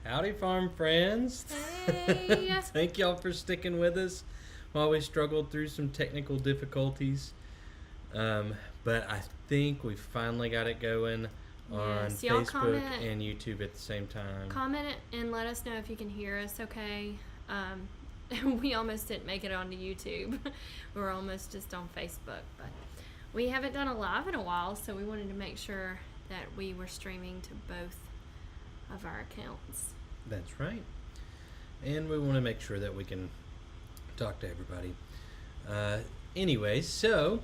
Howdy, farm friends. Hey. Thank y'all for sticking with us while we struggled through some technical difficulties. But I think we finally got it going on Yes, y'all Facebook comment. and YouTube at the same time. Comment it and let us know if you can hear us okay. We almost didn't make it onto YouTube. We're almost just on Facebook. But we haven't done a live in a while, so we wanted to make sure that we were streaming to both of our accounts. That's right. And we want to make sure that we can talk to everybody. Anyway, so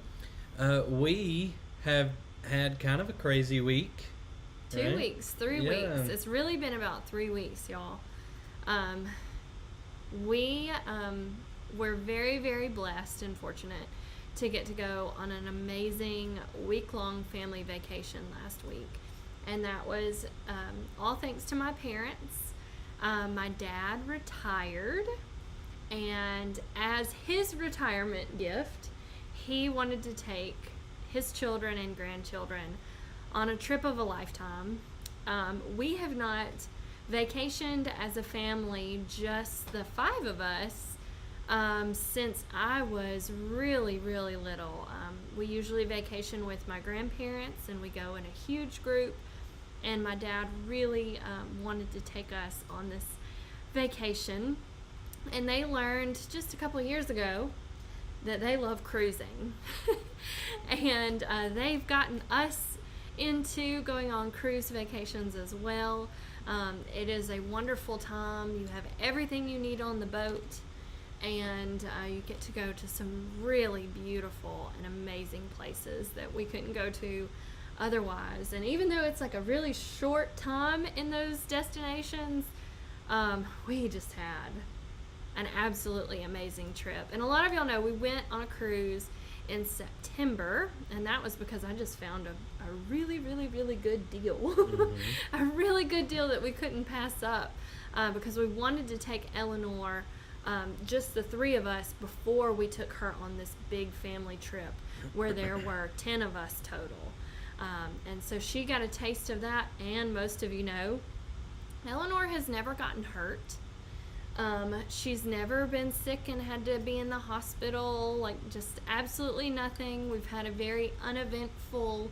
we have had kind of a crazy week. 2 right? weeks, 3 Yeah. weeks. It's really been about 3 weeks, y'all. We were very, very blessed and fortunate to get to go on an amazing week-long family vacation last week. And that was all thanks to my parents. My dad retired, and as his retirement gift, he wanted to take his children and grandchildren on a trip of a lifetime. We have not vacationed as a family, just the 5 of us, since I was really, really little. We usually vacation with my grandparents, and we go in a huge group. And my dad really wanted to take us on this vacation. And they learned just a couple of years ago that they love cruising. And they've gotten us into going on cruise vacations as well. It is a wonderful time. You have everything you need on the boat. And you get to go to some really beautiful and amazing places that we couldn't go to otherwise. And even though it's like a really short time in those destinations, we just had an absolutely amazing trip. And a lot of y'all know we went on a cruise in September, and that was because I just found a really, really, really good deal. Mm-hmm. A really good deal that we couldn't pass up, because we wanted to take Eleanor, just the 3 of us, before we took her on this big family trip where there were 10 of us total. And so she got a taste of that, and most of you know, Eleanor has never gotten hurt. She's never been sick and had to be in the hospital, like just absolutely nothing. We've had a very uneventful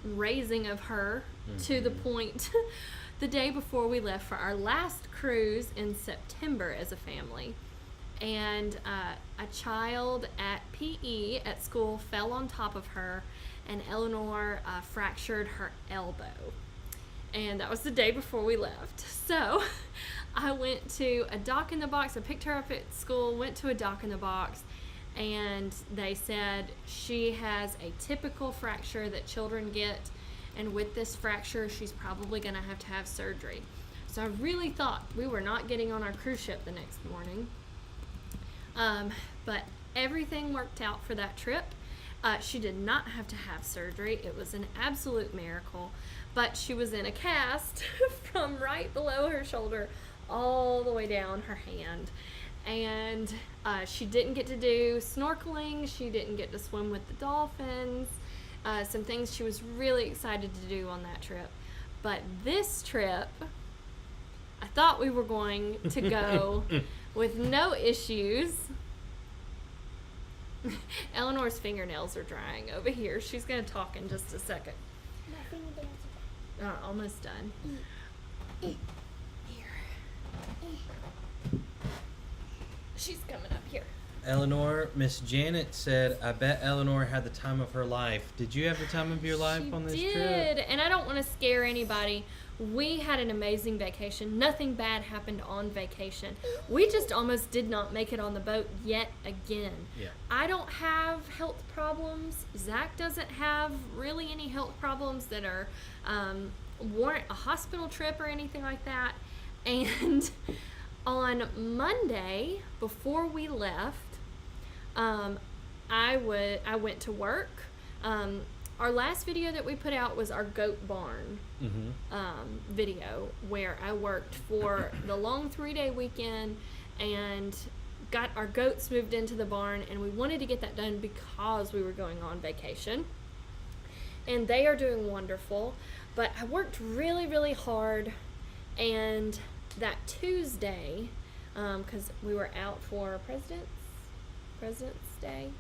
raising of her to the point the day before we left for our last cruise in September as a family. And a child at PE at school fell on top of her, and Eleanor fractured her elbow. And that was the day before we left. So I went to a doc in the box. I picked her up at school, went to a doc in the box, and they said she has a typical fracture that children get, and with this fracture, she's probably going to have surgery. So I really thought we were not getting on our cruise ship the next morning. But everything worked out for that trip. She did not have to have surgery. It was an absolute miracle. But she was in a cast from right below her shoulder all the way down her hand. And she didn't get to do snorkeling. She didn't get to swim with the dolphins. Some things she was really excited to do on that trip. But this trip, I thought we were going to go with no issues. Eleanor's fingernails are drying over here. She's going to talk in just a second. My fingernails are done. Almost done. Here. She's coming up here. Eleanor, Miss Janet said, I bet Eleanor had the time of her life. Did you have the time of your life She on this did, trip? and I don't want to scare anybody. We had an amazing vacation. Nothing bad happened on vacation. We just almost did not make it on the boat yet again. Yeah. I don't have health problems. Zach doesn't have really any health problems that are warrant a hospital trip or anything like that. And on Monday, before we left, I went to work. Our last video that we put out was our goat barn video, where I worked for the long 3-day weekend and got our goats moved into the barn, and we wanted to get that done because we were going on vacation. And they are doing wonderful, but I worked really, really hard And that Tuesday, because we were out for President's Day,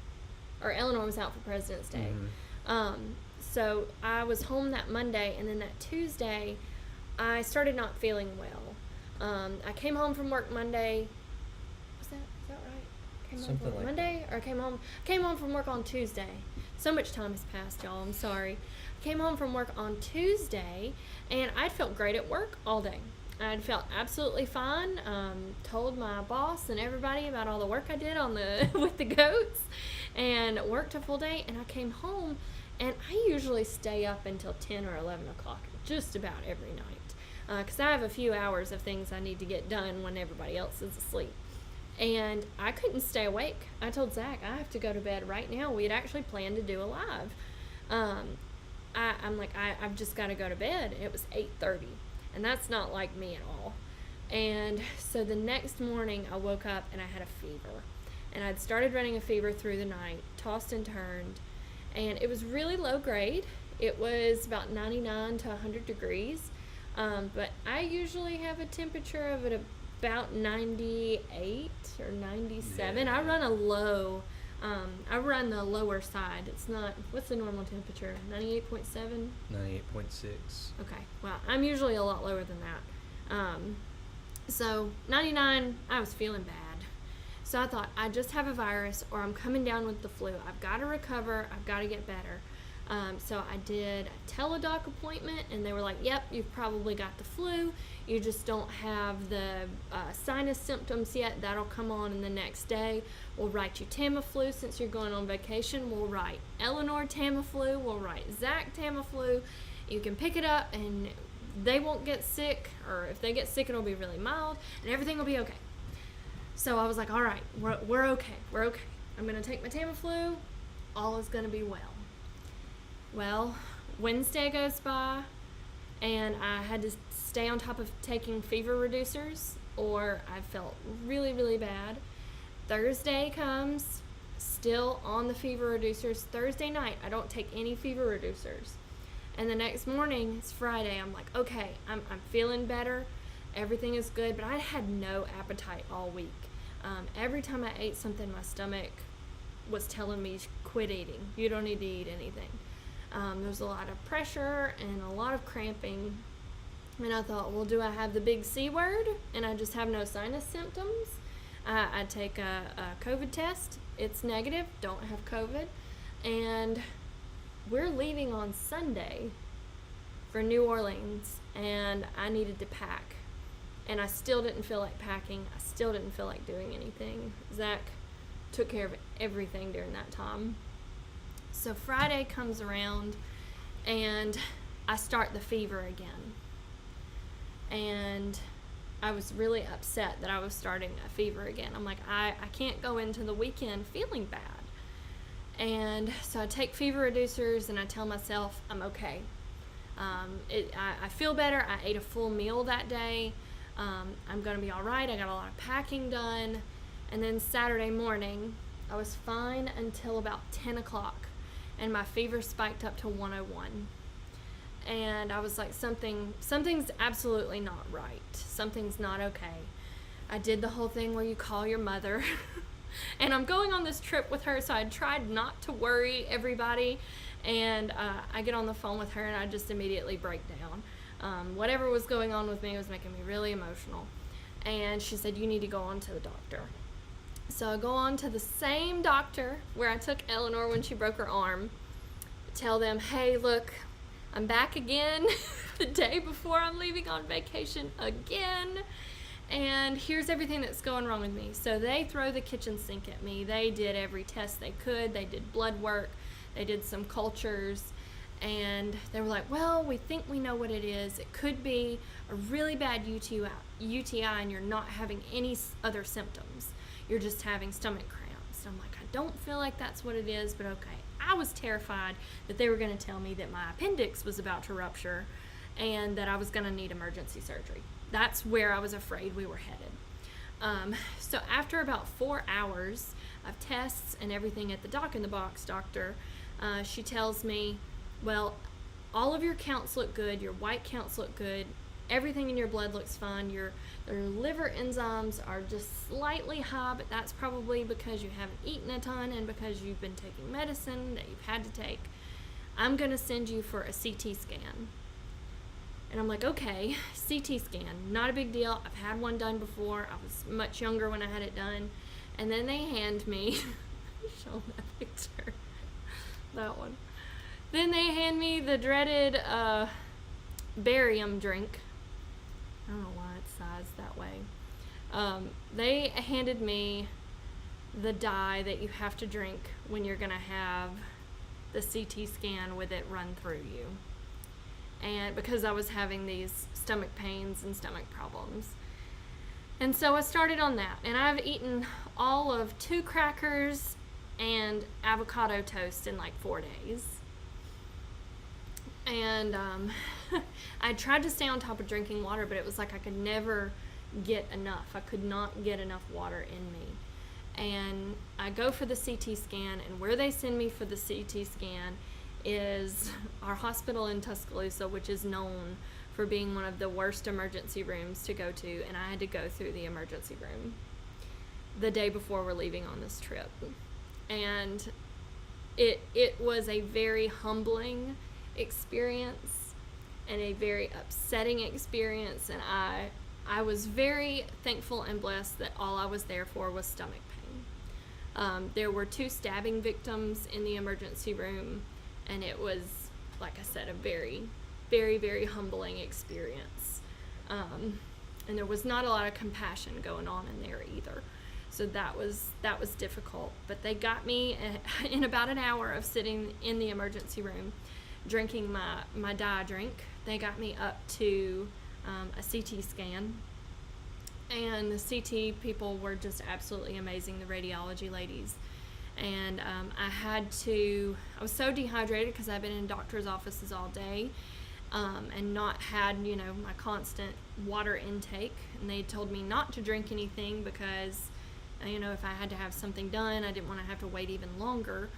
or Eleanor was out for President's Day. So I was home that Monday, and then that Tuesday, I started not feeling well. I came home from work Monday. Is that right? Came home Something from like Monday, or came home from work on Tuesday. So much time has passed, y'all. I'm sorry. I came home from work on Tuesday, and I'd felt great at work all day. I'd felt absolutely fine. Told my boss and everybody about all the work I did on the with the goats, and worked a full day. And I came home, and I usually stay up until 10 or 11 o'clock, just about every night, because I have a few hours of things I need to get done when everybody else is asleep. And I couldn't stay awake. I told Zach, I have to go to bed right now. We had actually planned to do a live. I'm like, I've just got to go to bed. It was 8:30. And that's not like me at all. And so the next morning I woke up and I had a fever. And I'd started running a fever through the night, tossed and turned. And it was really low grade. It was about 99 to 100 degrees. But I usually have a temperature of about 98 or 97. Yeah. I run a low. I run the lower side. It's not, what's the normal temperature? 98.7? 98.6. Okay. Well, I'm usually a lot lower than that. So 99, I was feeling bad. So I thought, I just have a virus, or I'm coming down with the flu. I've got to recover. I've got to get better. So I did a teledoc appointment, and they were like, yep, you've probably got the flu. You just don't have the sinus symptoms yet. That'll come on in the next day. We'll write you Tamiflu since you're going on vacation. We'll write Eleanor Tamiflu. We'll write Zach Tamiflu. You can pick it up, and they won't get sick, or if they get sick, it'll be really mild, and everything will be okay. So I was like, all right, we're okay. We're okay. I'm going to take my Tamiflu. All is going to be well. Well, Wednesday goes by, and I had to stay on top of taking fever reducers, or I felt really, really bad. Thursday comes, still on the fever reducers. Thursday night, I don't take any fever reducers. And the next morning, it's Friday, I'm like, okay, I'm feeling better. Everything is good, but I had no appetite all week. Every time I ate something, my stomach was telling me, quit eating. You don't need to eat anything. There was a lot of pressure and a lot of cramping. And I thought, well, do I have the big C word and I just have no sinus symptoms? I take a COVID test. It's negative. Don't have COVID. And we're leaving on Sunday for New Orleans, and I needed to pack. And I still didn't feel like packing. I still didn't feel like doing anything. Zach took care of everything during that time. So Friday comes around, and I start the fever again. And I was really upset that I was starting a fever again. I'm like, I can't go into the weekend feeling bad. And so I take fever reducers, and I tell myself I'm okay. I feel better. I ate a full meal that day. I'm going to be all right. I got a lot of packing done. And then Saturday morning, I was fine until about 10 o'clock. And my fever spiked up to 101. And I was like, something's absolutely not right. Something's not okay. I did the whole thing where you call your mother. And I'm going on this trip with her, so I tried not to worry everybody. And I get on the phone with her, and I just immediately break down. Whatever was going on with me was making me really emotional. And she said, you need to go on to the doctor. So I go on to the same doctor where I took Eleanor when she broke her arm. Tell them, hey, look, I'm back again the day before I'm leaving on vacation again. And here's everything that's going wrong with me. So they throw the kitchen sink at me. They did every test they could. They did blood work. They did some cultures. And they were like, well, we think we know what it is. It could be a really bad UTI, and you're not having any other symptoms. You're just having stomach cramps. And I'm like, I don't feel like that's what it is, but okay. I was terrified that they were going to tell me that my appendix was about to rupture and that I was going to need emergency surgery. That's where I was afraid we were headed. So after about 4 hours of tests and everything at the Doc in the Box doctor, she tells me, well, all of your counts look good, your white counts look good, everything in your blood looks fine. Your liver enzymes are just slightly high, but that's probably because you haven't eaten a ton and because you've been taking medicine that you've had to take. I'm going to send you for a CT scan. And I'm like, okay, CT scan, not a big deal. I've had one done before. I was much younger when I had it done. And then they hand me, show that picture, that one. Then they hand me the dreaded barium drink. I don't know why it's sized that way. They handed me the dye that you have to drink when you're going to have the CT scan with it run through you. And because I was having these stomach pains and stomach problems. And so I started on that. And I've eaten all of 2 crackers and avocado toast in like 4 days. And I tried to stay on top of drinking water, but it was like I could never get enough. I could not get enough water in me. And I go for the CT scan, and where they send me for the CT scan is our hospital in Tuscaloosa, which is known for being one of the worst emergency rooms to go to, and I had to go through the emergency room the day before we're leaving on this trip. And it was a very humbling experience and a very upsetting experience, and I was very thankful and blessed that all I was there for was stomach pain. There were 2 stabbing victims in the emergency room, and it was, like I said, a very, very, very humbling experience. And there was not a lot of compassion going on in there either. So that was difficult. But they got me in about an hour of sitting in the emergency room, drinking my dye drink. They got me up to a CT scan. And the CT people were just absolutely amazing, the radiology ladies. And I was so dehydrated because I've been in doctor's offices all day and not had, my constant water intake. And they told me not to drink anything because, if I had to have something done, I didn't want to have to wait even longer.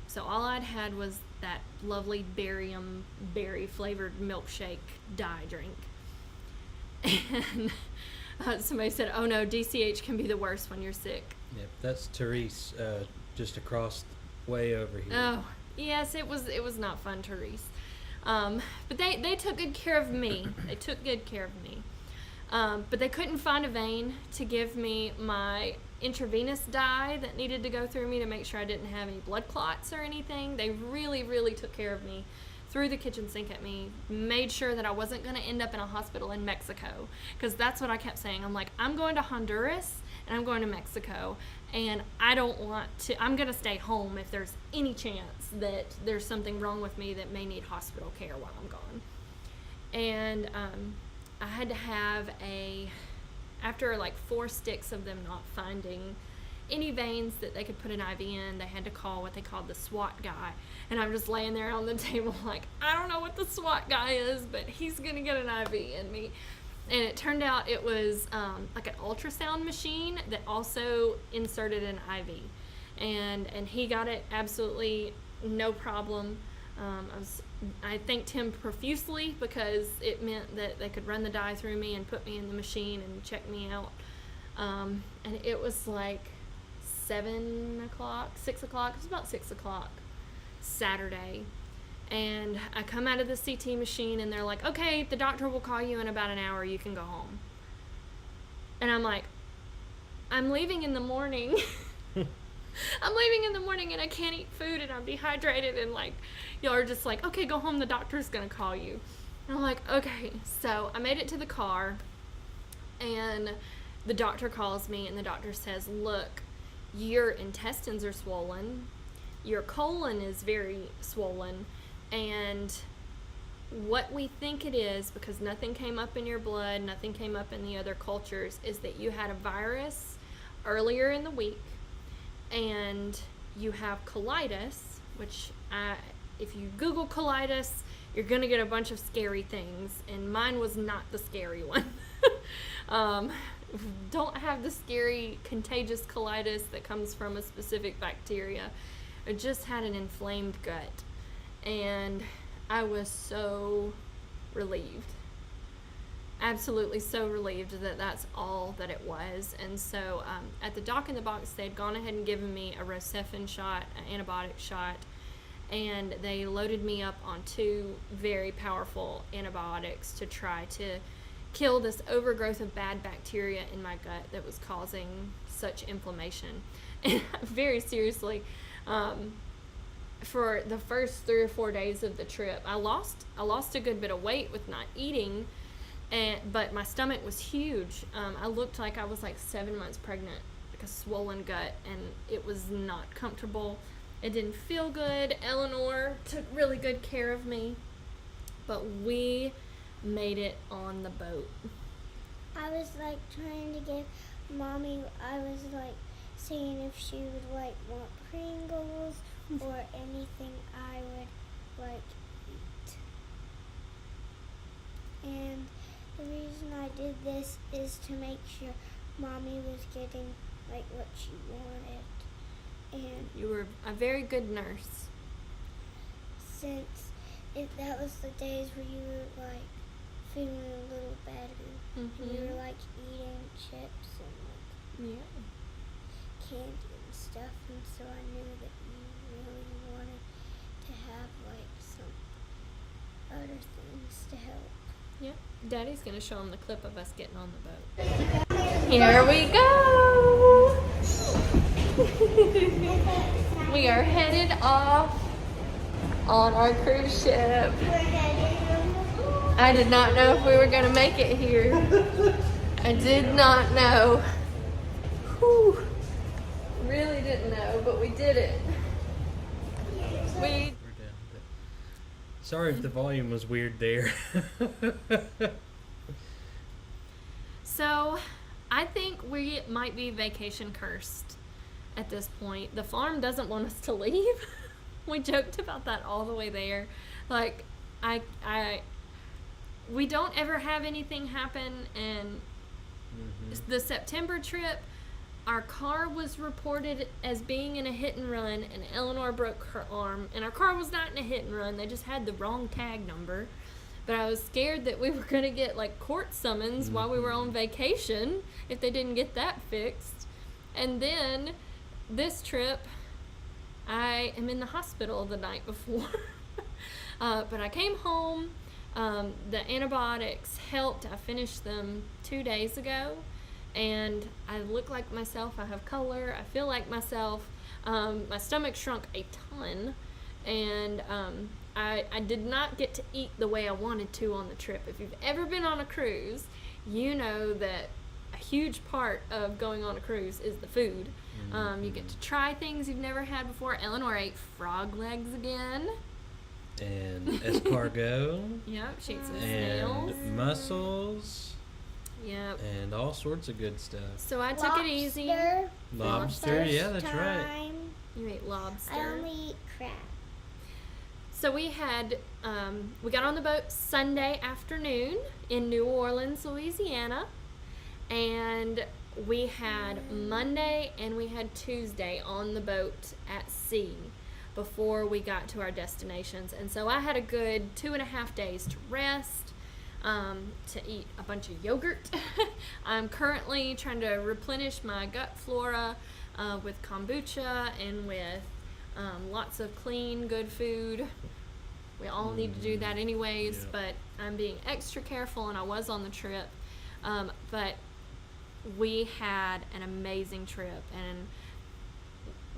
So all I'd had was that lovely barium berry flavored milkshake dye drink. And somebody said, oh no, DCH can be the worst when you're sick. Yep, that's Therese, just across way over here. Oh, yes, it was not fun, Therese. But they took good care of me. They took good care of me. But they couldn't find a vein to give me my intravenous dye that needed to go through me to make sure I didn't have any blood clots or anything. They really, really took care of me, threw the kitchen sink at me, made sure that I wasn't going to end up in a hospital in Mexico, because that's what I kept saying. I'm like, I'm going to Honduras and I'm going to Mexico, and I don't want to, I'm going to stay home if there's any chance that there's something wrong with me that may need hospital care while I'm gone. And I had to have after like 4 sticks of them not finding any veins that they could put an IV in, they had to call what they called the SWAT guy. And I'm just laying there on the table like, I don't know what the SWAT guy is, but he's going to get an IV in me. And it turned out it was like an ultrasound machine that also inserted an IV. And he got it absolutely no problem. I thanked him profusely because it meant that they could run the dye through me and put me in the machine and check me out. And it was like 7 o'clock, 6 o'clock. It was about 6 o'clock Saturday. And I come out of the CT machine and they're like, okay, the doctor will call you in about an hour. You can go home. And I'm like, I'm leaving in the morning. I'm leaving in the morning and I can't eat food and I'm dehydrated, and like, y'all are just like, okay, go home, the doctor's gonna call you. And I'm like, okay. So I made it to the car and the doctor calls me and the doctor says, look, your intestines are swollen, your colon is very swollen, and what we think it is, because nothing came up in your blood, nothing came up in the other cultures, is that you had a virus earlier in the week and you have colitis, which if you Google colitis, you're going to get a bunch of scary things, and mine was not the scary one. Don't have the scary contagious colitis that comes from a specific bacteria. I just had an inflamed gut, and I was so relieved. absolutely so relieved that that's all that it was. And so at the Doc in the Box, they'd gone ahead and given me a Rocephin shot, an antibiotic shot, and they loaded me up on 2 very powerful antibiotics to try to kill this overgrowth of bad bacteria in my gut that was causing such inflammation. And very seriously, for the first 3 or 4 days of the trip, I lost a good bit of weight with not eating, but my stomach was huge. I looked like I was like 7 months pregnant, like a swollen gut, and it was not comfortable. It didn't feel good. Eleanor took really good care of me, but we made it on the boat. I was like trying to give Mommy, I was like saying if she would like want Pringles or anything I would like eat. And the reason I did this is to make sure Mommy was getting like what she wanted. And You were a very good nurse. since that was the days where you were like feeling a little better, and you were like eating chips and like Yeah. candy and stuff, and so I knew that you really wanted to have like some other things to help. Yep. Daddy's going to show them the clip of us getting on the boat. Here we go. We are headed off on our cruise ship. I did not know if we were going to make it here. I did not know. Whew. Really didn't know, but we did it. We We're down. Sorry if the volume was weird there. So, I think we might be vacation cursed at this point. The farm doesn't want us to leave. We joked about that all the way there. Like, we don't ever have anything happen, and the September trip, our car was reported as being in a hit and run, and Eleanor broke her arm, and our car was not in a hit and run. They just had the wrong tag number. But I was scared that we were going to get like court summons while we were on vacation if they didn't get that fixed. And then this trip, I am in the hospital the night before. But I came home. The antibiotics helped. I finished them 2 days ago. And I look like myself. I have color. I feel like myself. My stomach shrunk a ton. And I did not get to eat the way I wanted to on the trip. If you've ever been on a cruise, you know that a huge part of going on a cruise is the food. You get to try things you've never had before. Eleanor ate frog legs again. And escargot. Yep, she ate some snails. And mussels. Yep. And all sorts of good stuff. So I took it easy. Lobster, yeah, that's right. Time, You ate lobster. I only eat crab. So we had, we got on the boat Sunday afternoon in New Orleans, Louisiana, and we had Monday and we had Tuesday on the boat at sea before we got to our destinations. And so I had a good 2.5 days to rest, to eat a bunch of yogurt. I'm currently trying to replenish my gut flora with kombucha and with lots of clean, good food. We all need to do that anyways, Yeah. but I'm being extra careful, and I was on the trip. But we had an amazing trip, and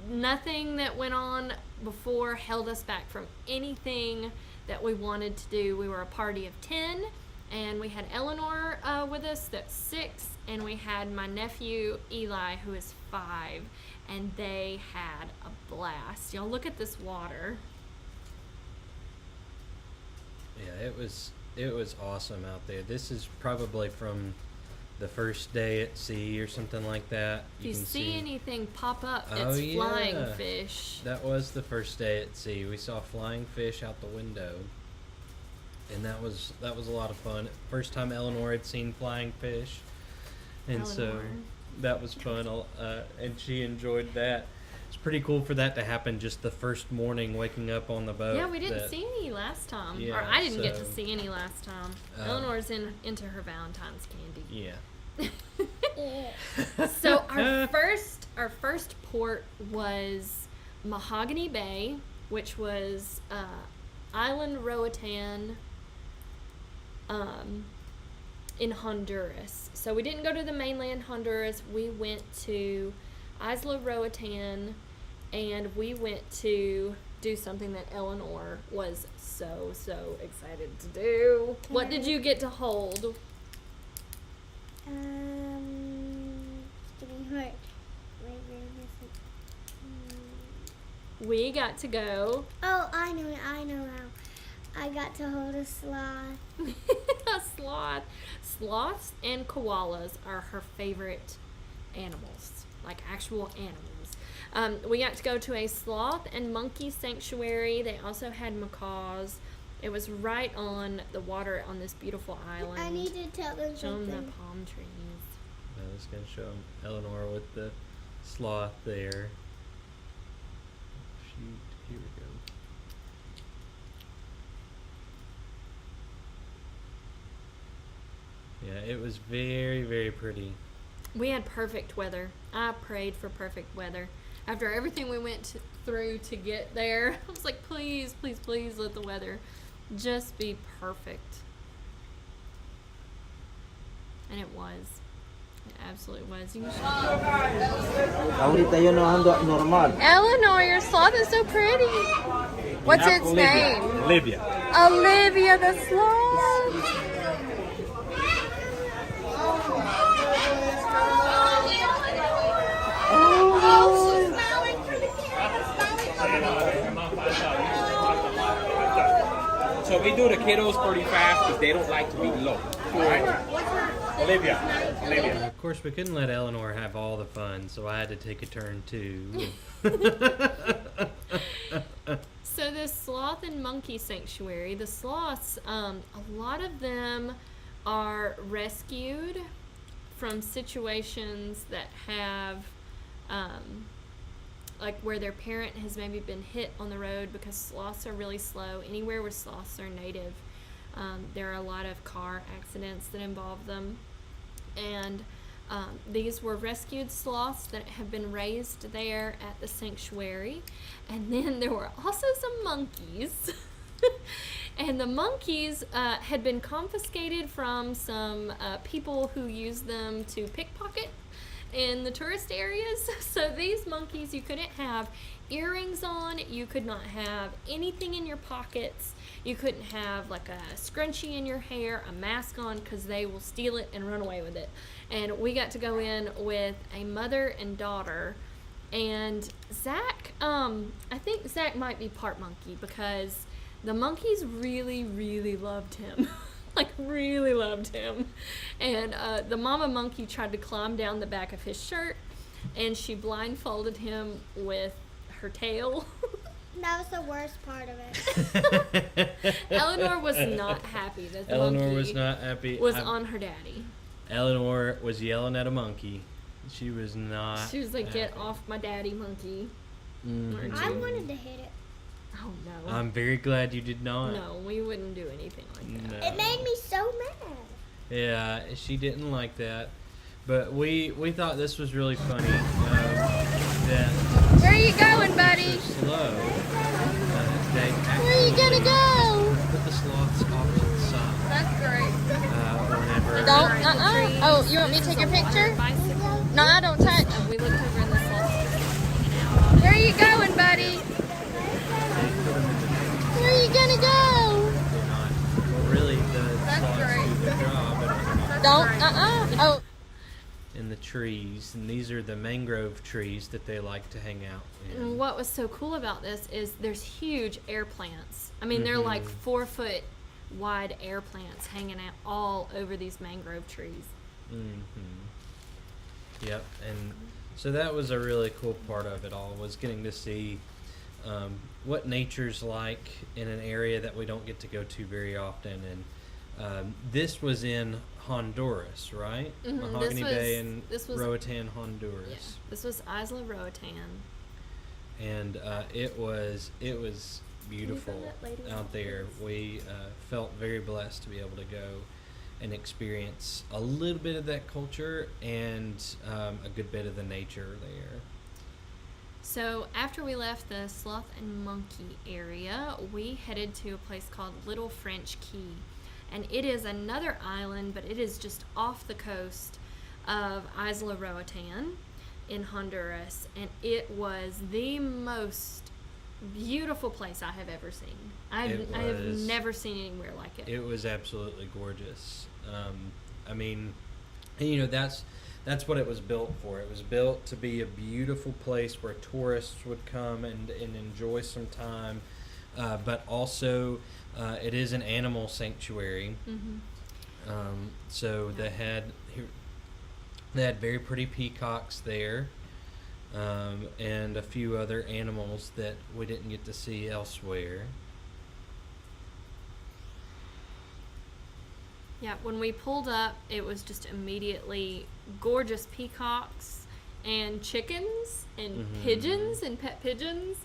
nothing that went on before held us back from anything that we wanted to do. We were a party of 10, and we had Eleanor with us, that's 6, and we had my nephew Eli, who is 5, and they had a blast. Y'all look at this water. Yeah, it was awesome out there. This is probably from the first day at sea or something like that. If you can see anything pop up, Oh, it's yeah. flying fish. That was the first day at sea. We saw flying fish out the window, and that was a lot of fun. First time Eleanor had seen flying fish, and so Eleanor. that was fun. And she enjoyed that. It's pretty cool for that to happen just the first morning waking up on the boat. Yeah, we didn't see any last time. Yeah, or I didn't get to so- see any last time. Eleanor's into her Valentine's candy. Yeah. So our first port was Mahogany Bay, which was Island Roatan in Honduras. So we didn't go to the mainland Honduras. We went to Isla Roatan, and we went to do something that Eleanor was so excited to do. What did you get to hold? It's getting hard. Wait, We got to go. Oh, I know now. I got to hold a sloth. A sloth. Sloths and koalas are her favorite animals, like actual animals. We got to go to a sloth and monkey sanctuary. They also had macaws. It was right on the water on this beautiful island. I need to tell them Show them the something. palm trees. I was going to show 'em Eleanor with the sloth there. Shoot, here we go. Yeah, it was very pretty. We had perfect weather. I prayed for perfect weather. After everything we went through to get there, I was like, please let the weather just be perfect. And it was. It absolutely was. You should. Ahorita yo no ando normal. Eleanor, your sloth is so pretty. What's its name? Olivia. Olivia the sloth. So we do the kiddos pretty fast because they don't like to be low. Right? Olivia. Of course, we couldn't let Eleanor have all the fun, so I had to take a turn too. So this sloth and monkey sanctuary, the sloths, a lot of them are rescued from situations that have, like where their parent has maybe been hit on the road, because sloths are really slow. Anywhere where sloths are native, there are a lot of car accidents that involve them. And these were rescued sloths that have been raised there at the sanctuary. And then there were also some monkeys. And the monkeys had been confiscated from some people who used them to pickpocket in the tourist areas. So these monkeys, you couldn't have earrings on, you could not have anything in your pockets, you couldn't have like a scrunchie in your hair, a mask on, because they will steal it and run away with it. And we got to go in with a mother and daughter, and Zach, I think Zach might be part monkey, because the monkeys really loved him. Like really loved him. And the mama monkey tried to climb down the back of his shirt, and she blindfolded him with her tail. That was the worst part of it. Eleanor was not happy that the Eleanor monkey was not happy. was on her daddy. Eleanor was yelling at a monkey. She was not. She was like, happy. "Get off my daddy, monkey." Mhm. I wanted to hit it. Oh no. I'm very glad you did not. No, we wouldn't do anything like that. No. It made me so mad. Yeah, she didn't like that. But we thought this was really funny. That Where are you going, buddy? slow. They Where are you gonna go? put the sloths off to the side. That's great. Whenever. Don't. Oh, you want me to take your picture? No, I don't touch. We looked over in the sloth. Where are you going, buddy? Where are you gonna go? They're not. Well, really, the sloths great. do their job. Don't. Oh. In the trees, and these are the mangrove trees that they like to hang out in. And what was so cool about this is there's huge air plants. I mean, they're like 4 foot wide air plants hanging out all over these mangrove trees. Yep, and so that was a really cool part of it all, was getting to see what nature's like in an area that we don't get to go to very often. And this was in Honduras, right? Mahogany Bay and this was- Roatan, Honduras. Yeah, this was Isla Roatan. and it was beautiful out there. We felt very blessed to be able to go and experience a little bit of that culture and a good bit of the nature there. So after we left the sloth and monkey area, we headed to a place called Little French Key. And it is another island, but it is just off the coast of Isla Roatan in Honduras. And it was the most beautiful place I have ever seen. I have never seen anywhere like it. It was absolutely gorgeous. I mean, and you know, that's what it was built for. It was built to be a beautiful place where tourists would come and enjoy some time, but also it is an animal sanctuary. So they had very pretty peacocks there, and a few other animals that we didn't get to see elsewhere. Yeah, when we pulled up, it was just immediately gorgeous peacocks and chickens and pigeons and pet pigeons.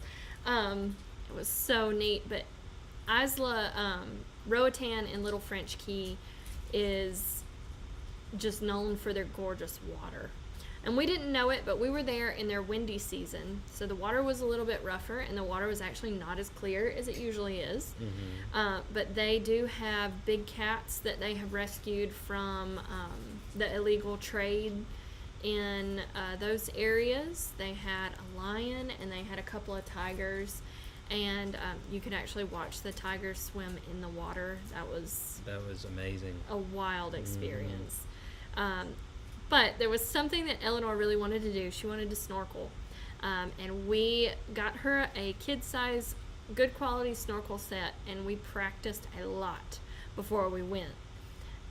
It was so neat. But Isla Roatan in Little French Key is just known for their gorgeous water. And we didn't know it, but we were there in their windy season. So the water was a little bit rougher, and the water was actually not as clear as it usually is. But they do have big cats that they have rescued from the illegal trade in those areas. They had a lion, and they had a couple of tigers. And you could actually watch the tigers swim in the water. That was amazing. A wild experience. But there was something that Eleanor really wanted to do. She wanted to snorkel. And we got her a kid-size, good quality snorkel set, and we practiced a lot before we went.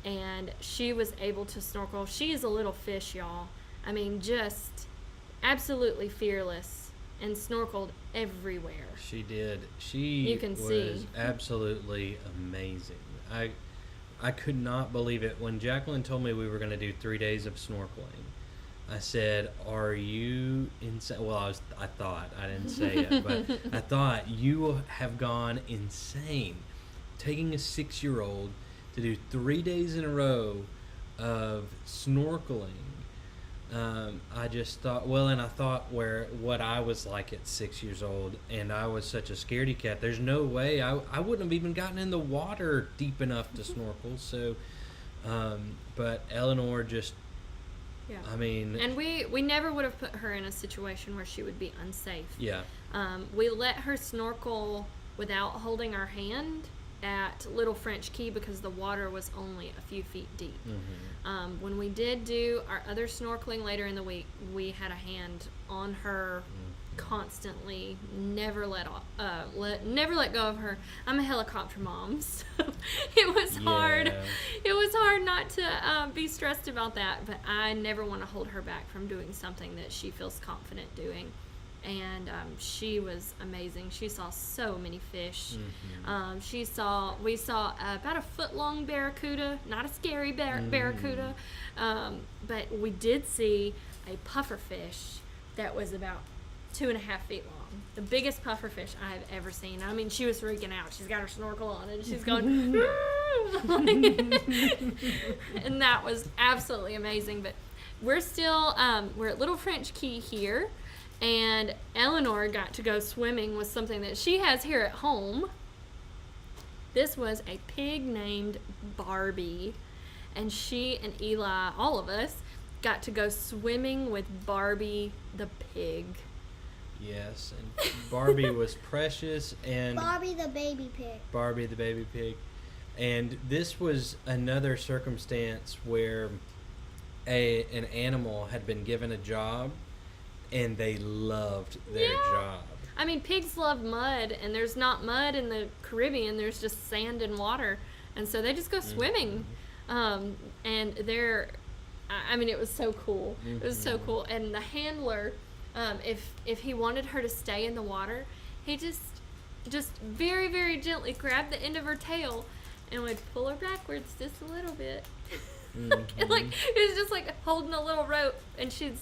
And she was able to snorkel. She is a little fish, y'all. I mean, just absolutely fearless, and snorkeled everywhere. She did. You can see. Absolutely amazing. I could not believe it. When Jacqueline told me we were going to do 3 days of snorkeling, I said, "Are you insane?" Well, I thought. I didn't say it, but I thought, you have gone insane. Taking a 6-year-old to do 3 days in a row of snorkeling. I just thought, and I thought what I was like at 6 years old, and I was such a scaredy cat. There's no way I wouldn't have even gotten in the water deep enough to snorkel. So, but Eleanor just, yeah. I mean, and we never would have put her in a situation where she would be unsafe. Yeah. We let her snorkel without holding our hand at Little French Key because the water was only a few feet deep. When we did do our other snorkeling later in the week, we had a hand on her constantly, never let go of her. I'm a helicopter mom, so it was hard. It was hard not to be stressed about that, but I never want to hold her back from doing something that she feels confident doing. And she was amazing. She saw so many fish. We saw about a foot-long barracuda, not a scary barracuda, but we did see a pufferfish that was about 2.5 feet long. The biggest pufferfish I have ever seen. I mean, she was freaking out. She's got her snorkel on and she's going, and that was absolutely amazing. But we're still, we're at Little French Key here. And Eleanor got to go swimming with something that she has here at home. This was a pig named Barbie. And she and Eli, all of us, got to go swimming with Barbie the pig. Yes, and Barbie was precious. And Barbie the baby pig. Barbie the baby pig. And this was another circumstance where an animal had been given a job, and they loved their job. I mean, pigs love mud, and there's not mud in the Caribbean. There's just sand and water, and so they just go swimming. And it was so cool. It was so cool. And the handler, if he wanted her to stay in the water, he just very, very gently grabbed the end of her tail and would pull her backwards just a little bit. And like it was just like holding a little rope, and she'd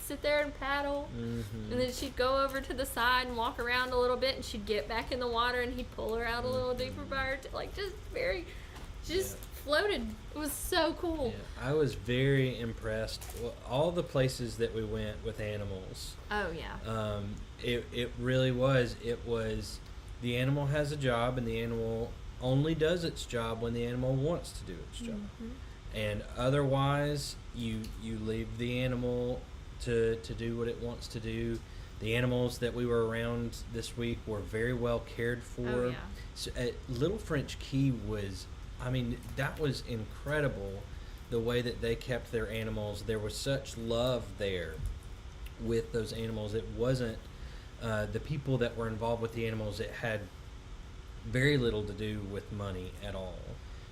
sit there and paddle, and then she'd go over to the side and walk around a little bit, and she'd get back in the water, and he'd pull her out a little deeper by her, like just floated. It was so cool. Yeah, I was very impressed. Well, all the places that we went with animals. Oh yeah. It really was. It was the animal has a job, and the animal only does its job when the animal wants to do its job. And otherwise, you leave the animal to do what it wants to do. The animals that we were around this week were very well cared for. Oh, yeah. So at Little French Key was, I mean, that was incredible, the way that they kept their animals. There was such love there with those animals. It wasn't the people that were involved with the animals. It had very little to do with money at all.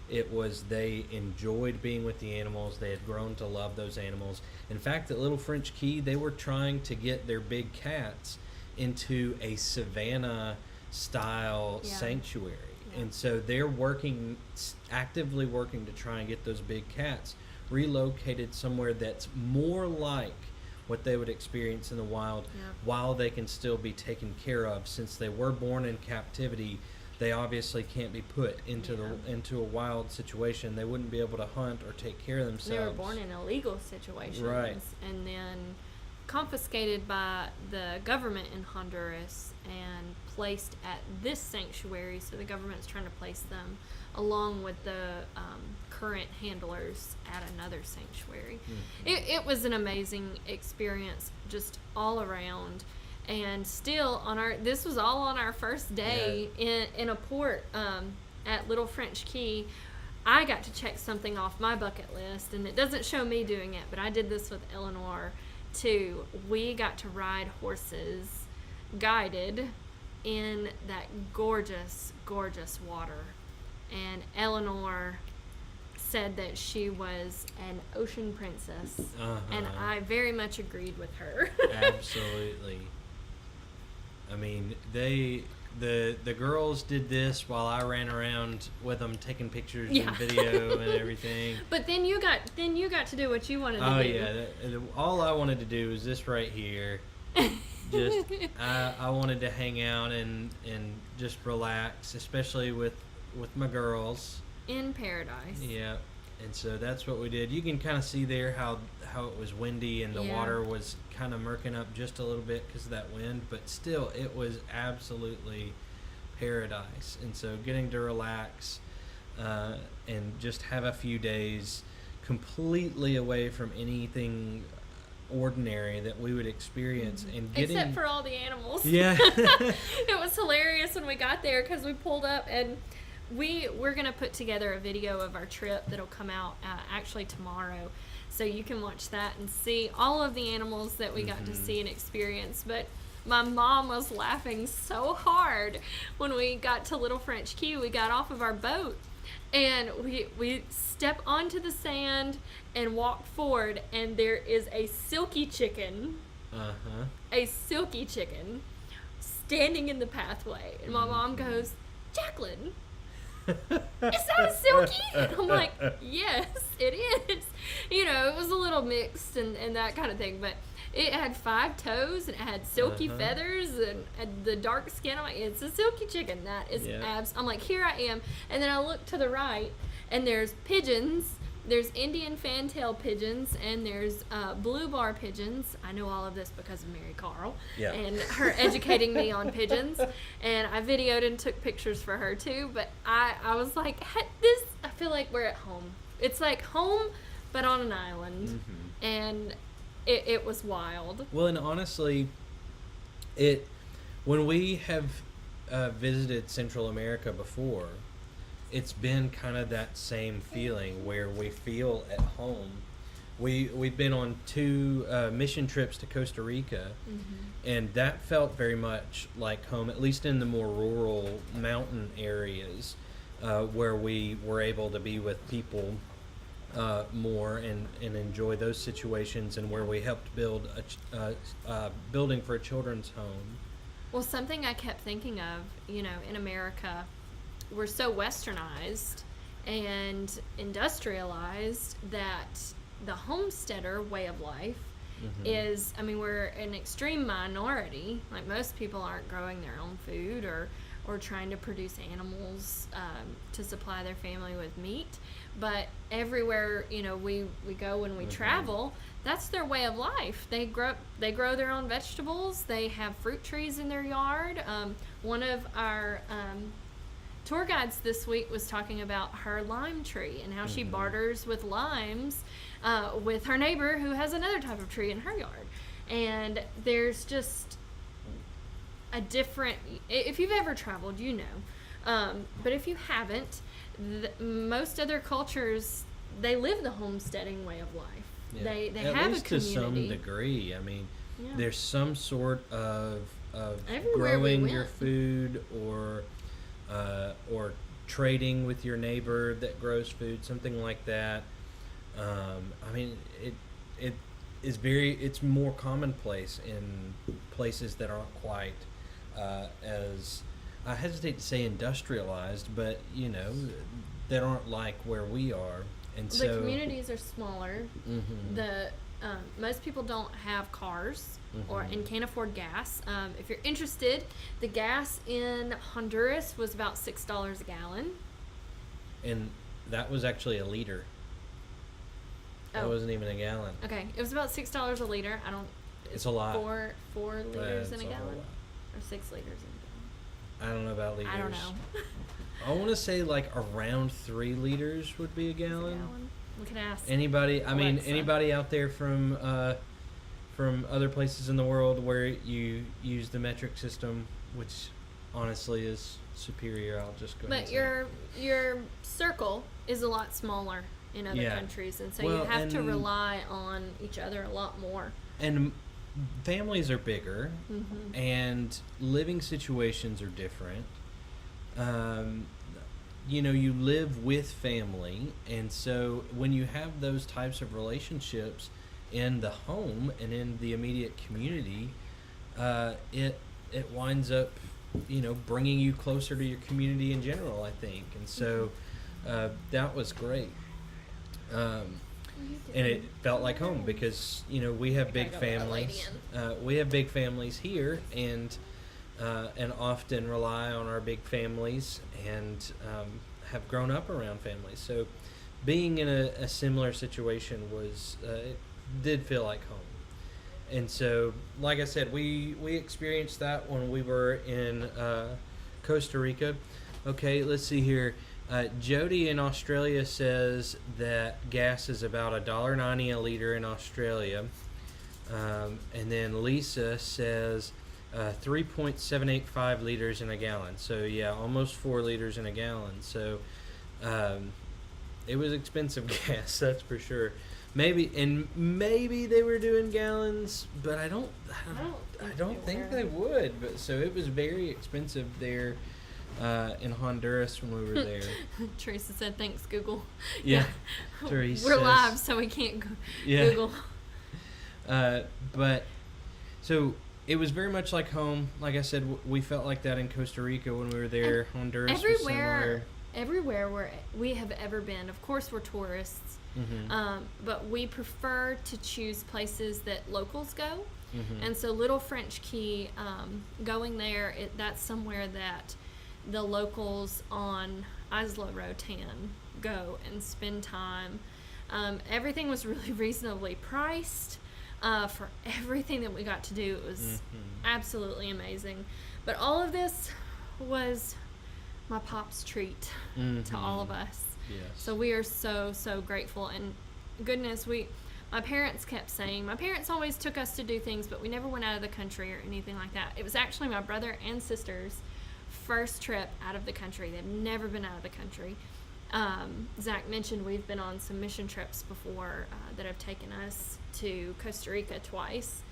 It was they enjoyed being with the animals. They had grown to love those animals. In fact, at Little French Key, they were trying to get their big cats into a savanna style sanctuary. Yeah. And so they're actively working to try and get those big cats relocated somewhere that's more like what they would experience in the wild, while they can still be taken care of. Since they were born in captivity, they obviously can't be put into into a wild situation. They wouldn't be able to hunt or take care of themselves. They were born in illegal situations, right? And then confiscated by the government in Honduras and placed at this sanctuary. So the government's trying to place them along with the current handlers at another sanctuary. It was an amazing experience, just all around. And still this was all on our first day in a port at Little French Key. I got to check something off my bucket list, and it doesn't show me doing it, but I did this with Eleanor too. We got to ride horses guided in that gorgeous, gorgeous water. And Eleanor said that she was an ocean princess, and I very much agreed with her. Absolutely. I mean, the girls did this while I ran around with them taking pictures and video and everything. But then you got to do what you wanted to do. Oh yeah, all I wanted to do was this right here. Just I wanted to hang out and just relax, especially with my girls. In paradise. Yeah. And so that's what we did. You can kind of see there how it was windy, and the water was kind of murking up just a little bit because of that wind, but still it was absolutely paradise. And so getting to relax and just have a few days completely away from anything ordinary that we would experience, and getting, except for all the animals. Yeah. It was hilarious when we got there because we pulled up, and we're going to put together a video of our trip that'll come out actually tomorrow, so you can watch that and see all of the animals that we got to see and experience. But my mom was laughing so hard when we got to Little French Key. We got off of our boat, and we step onto the sand and walk forward, and there is a silky chicken standing in the pathway, and my mom goes, "Jacqueline, is that a silky?" And I'm like, "Yes, it is." You know, it was a little mixed and that kind of thing, but it had 5 toes, and it had silky feathers and the dark skin. I'm like, it's a silky chicken. That is I'm like, here I am. And then I look to the right, and there's pigeons. There's Indian fantail pigeons, and there's blue bar pigeons. I know all of this because of Mary Carl and her educating me on pigeons. And I videoed and took pictures for her too. But I was like, I feel like we're at home. It's like home, but on an island. And it was wild. Well, and honestly, when we have visited Central America before, it's been kind of that same feeling where we feel at home. We've been on 2 mission trips to Costa Rica, and that felt very much like home, at least in the more rural mountain areas, where we were able to be with people more and enjoy those situations, and where we helped build a building for a children's home. Well, something I kept thinking of, in America, we're so westernized, and industrialized, that the homesteader way of life is, I mean, we're an extreme minority. Like, most people aren't growing their own food or trying to produce animals to supply their family with meat. But everywhere, you know, we go when we travel, that's their way of life. They grow their own vegetables. They have fruit trees in their yard. One of our tour guides this week was talking about her lime tree and how she barters with limes with her neighbor who has another type of tree in her yard. And there's just a different, if you've ever traveled, you know, but if you haven't, most other cultures, they live the homesteading way of life. Yeah. They At have least a community. To some degree. I mean, there's some sort of Everywhere growing your food or trading with your neighbor that grows food, something like that. I mean, it is it's more commonplace in places that aren't quite as, I hesitate to say industrialized, but you know, that aren't like where we are. And so the communities are smaller. The most people don't have cars and can't afford gas. If you're interested, the gas in Honduras was about $6 a gallon. And that was actually a liter. That wasn't even a gallon. Okay, it was about $6 a liter. It's a lot. Four liters in a gallon, or 6 liters in a gallon. I don't know about liters. I don't know. I want to say like around 3 liters would be a gallon. We could ask anybody. I mean, Alexa. Anybody out there from other places in the world where you use the metric system, which honestly is superior. I'll just go. But ahead your circle is a lot smaller in other countries, and so you have to rely on each other a lot more. And families are bigger, and living situations are different. You know, you live with family, and so when you have those types of relationships in the home and in the immediate community, it winds up, you know, bringing you closer to your community in general, I think. And so that was great. And it felt like home because, you know, we have big families. We have big families here, and often rely on our big families and have grown up around families. So being in a similar situation was, it did feel like home. And so, like I said, we experienced that when we were in Costa Rica. Okay, let's see here. Jody in Australia says that gas is about $1.90 a liter in Australia. And then Lisa says 3.785 liters in a gallon. So yeah, almost 4 liters in a gallon. So it was expensive gas, that's for sure. Maybe they were doing gallons, but I don't think they would. But so it was very expensive there in Honduras when we were there. Teresa said, "Thanks, Google." Yeah, Teresa. We're live, so we can't Google. But so it was very much like home. Like I said, we felt like that in Costa Rica when we were there. And Honduras was similar. Everywhere where we have ever been, of course, we're tourists, but we prefer to choose places that locals go. And so Little French Key, going there, that's somewhere that the locals on Isla Rotan go and spend time. Everything was really reasonably priced for everything that we got to do. It was absolutely amazing. But all of this was my pop's treat to all of us. Yes. So we are so, so grateful. And goodness, my parents kept saying, my parents always took us to do things, but we never went out of the country or anything like that. It was actually my brother and sister's first trip out of the country. They've never been out of the country. Zach mentioned we've been on some mission trips before that have taken us to Costa Rica twice.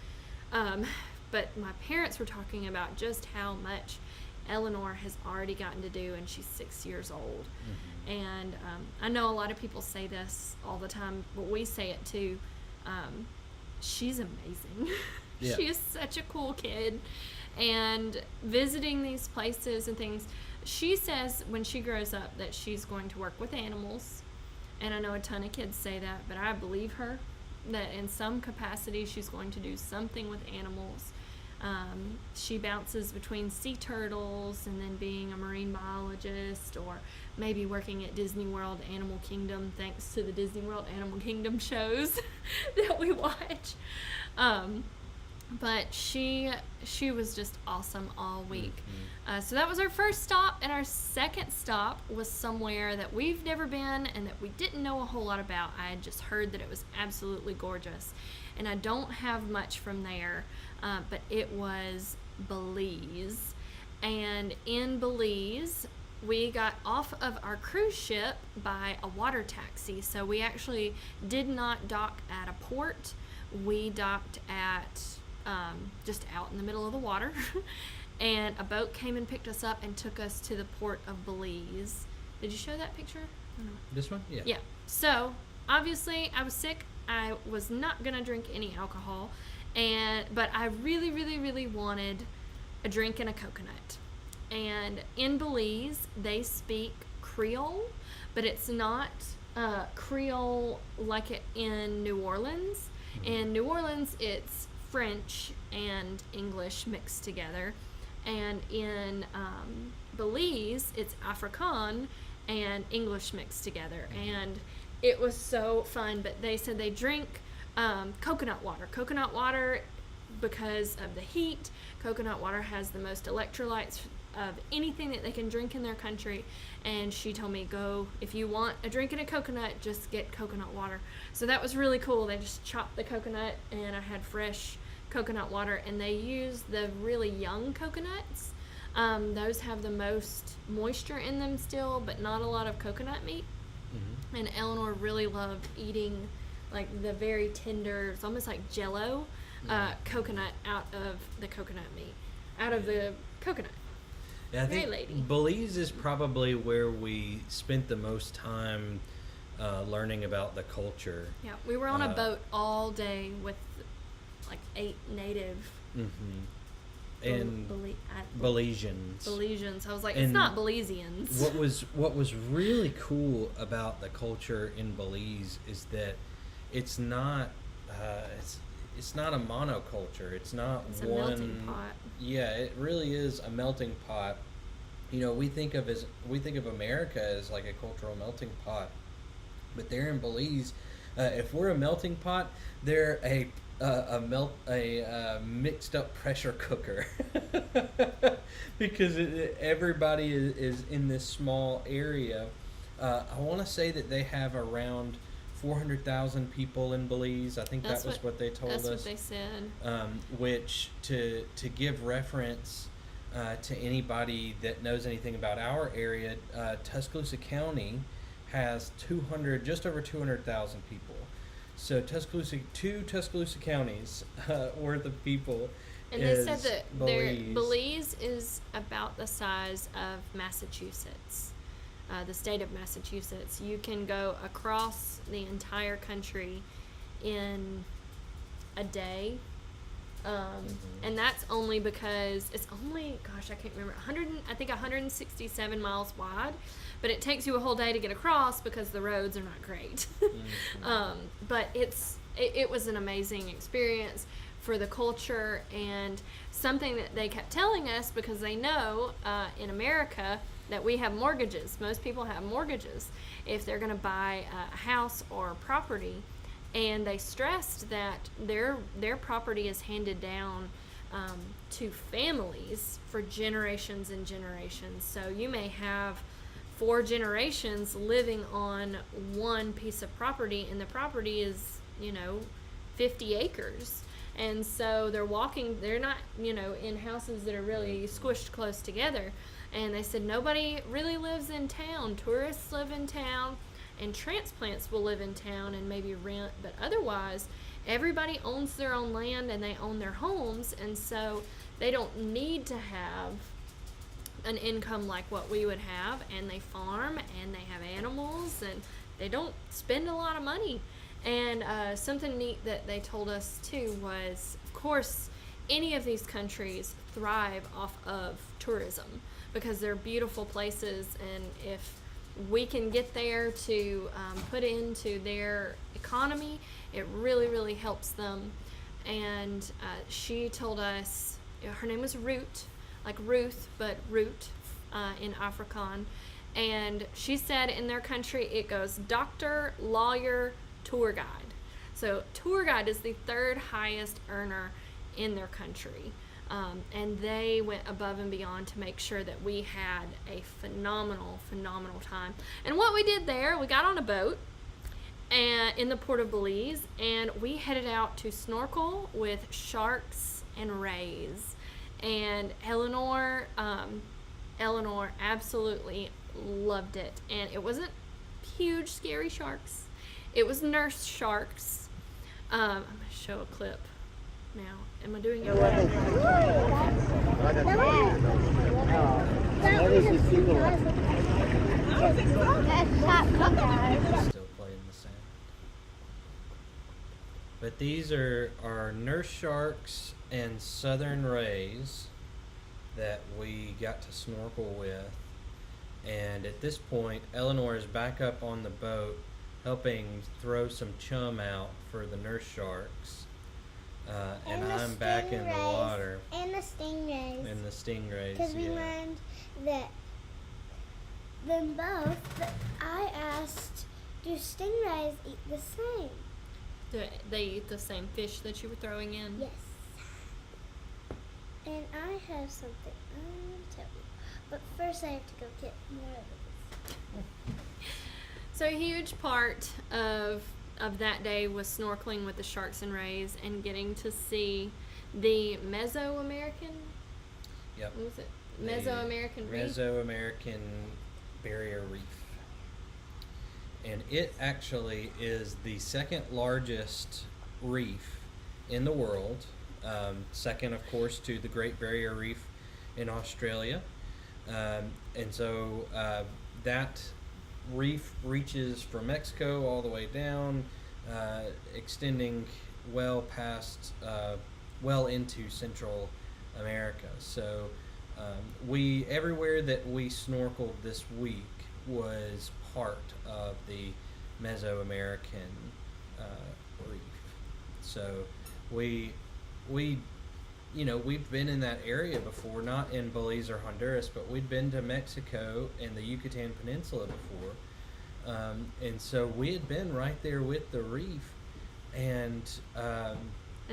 But my parents were talking about just how much Eleanor has already gotten to do, and she's 6 years old. And I know a lot of people say this all the time, but we say it too. She's amazing. Yeah. She is such a cool kid. And visiting these places and things, she says when she grows up that she's going to work with animals. And I know a ton of kids say that, but I believe her that in some capacity she's going to do something with animals. She bounces between sea turtles and then being a marine biologist, or maybe working at Disney World Animal Kingdom, thanks to the Disney World Animal Kingdom shows that we watch. But she was just awesome all week. So that was our first stop, and our second stop was somewhere that we've never been and that we didn't know a whole lot about. I had just heard that it was absolutely gorgeous, and I don't have much from there, but it was Belize. And in Belize, we got off of our cruise ship by a water taxi. So we actually did not dock at a port. We docked at just out in the middle of the water. And a boat came and picked us up and took us to the port of Belize. Did you show that picture? This one? Yeah. Yeah. So obviously I was sick. I was not gonna drink any alcohol, but I really, really, really wanted a drink and a coconut. And in Belize, they speak Creole, but it's not Creole like it in New Orleans. In New Orleans, it's French and English mixed together. And in Belize, it's Afrikaans and English mixed together. And it was so fun, but they said they drink coconut water. Coconut water, because of the heat, coconut water has the most electrolytes of anything that they can drink in their country. And she told me, go, if you want a drink and a coconut, just get coconut water. So that was really cool. They just chopped the coconut, and I had fresh coconut water, and they use the really young coconuts. Those have the most moisture in them still, but not a lot of coconut meat. And Eleanor really loved eating like the very tender, it's almost like jello, coconut out of the coconut meat, out of the coconut. Yeah, I think lady. Belize is probably where we spent the most time learning about the culture. Yeah, we were on a boat all day with like 8 native and Belizeans. Belizeans. I was like, it's not Belizeans. What was really cool about the culture in Belize is that it's not it's not a monoculture. It's not It's one a melting pot. Yeah, it really is a melting pot. You know, we think of America as like a cultural melting pot, but they're in Belize. If we're a melting pot, they're a mixed up pressure cooker because everybody is in this small area. I want to say that they have around 400,000 people in Belize. I think that was what they told us. That's what they said. Which, to give reference to anybody that knows anything about our area, Tuscaloosa County has just over 200,000 people. So two Tuscaloosa counties worth of people. And they said that Belize is about the size of Massachusetts, the state of Massachusetts. You can go across the entire country in a day. And that's only because it's only, gosh, I can't remember, 167 miles wide, but it takes you a whole day to get across because the roads are not great. But it was an amazing experience for the culture, and something that they kept telling us, because they know in America that we have mortgages. Most people have mortgages if they're going to buy a house or property. And they stressed that their property is handed down to families for generations and generations. So you may have 4 generations living on one piece of property, and the property is, 50 acres. And so they're not, in houses that are really squished close together. And they said nobody really lives in town. Tourists live in town, and transplants will live in town and maybe rent, but otherwise everybody owns their own land and they own their homes, and so they don't need to have an income like what we would have, and they farm and they have animals and they don't spend a lot of money. And something neat that they told us too was, of course, any of these countries thrive off of tourism, because they're beautiful places, and if we can get there to put into their economy, it really, really helps them. And she told us, her name was Root, like Ruth, but Root in Afrikaans. And she said in their country it goes doctor, lawyer, tour guide. So tour guide is the third highest earner in their country. And they went above and beyond to make sure that we had a phenomenal, phenomenal time. And what we did there, we got on a boat and in the port of Belize, and we headed out to snorkel with sharks and rays. And Eleanor absolutely loved it. And it wasn't huge, scary sharks. It was nurse sharks. I'm going to show a clip now. Am I doing it right? Still playing the sound. But these are nurse sharks and southern rays that we got to snorkel with. And at this point, Eleanor is back up on the boat helping throw some chum out for the nurse sharks. And I'm back in the water. And the stingrays. And the stingrays, Because we learned that them both, I asked, do stingrays eat the same? Do they eat the same fish that you were throwing in? Yes. And I have something I want to tell you. But first I have to go get more evidence. So a huge part of that day was snorkeling with the sharks and rays and getting to see the Mesoamerican. Yep. What was it? Mesoamerican reef. Mesoamerican barrier reef. And it actually is the second largest reef in the world. Second, of course, to the Great Barrier Reef in Australia. And so that reef reaches from Mexico all the way down, extending well past, well into Central America. So everywhere that we snorkeled this week was part of the Mesoamerican reef. So we've been in that area before, not in Belize or Honduras, but we'd been to Mexico and the Yucatan Peninsula before. And so we had been right there with the reef and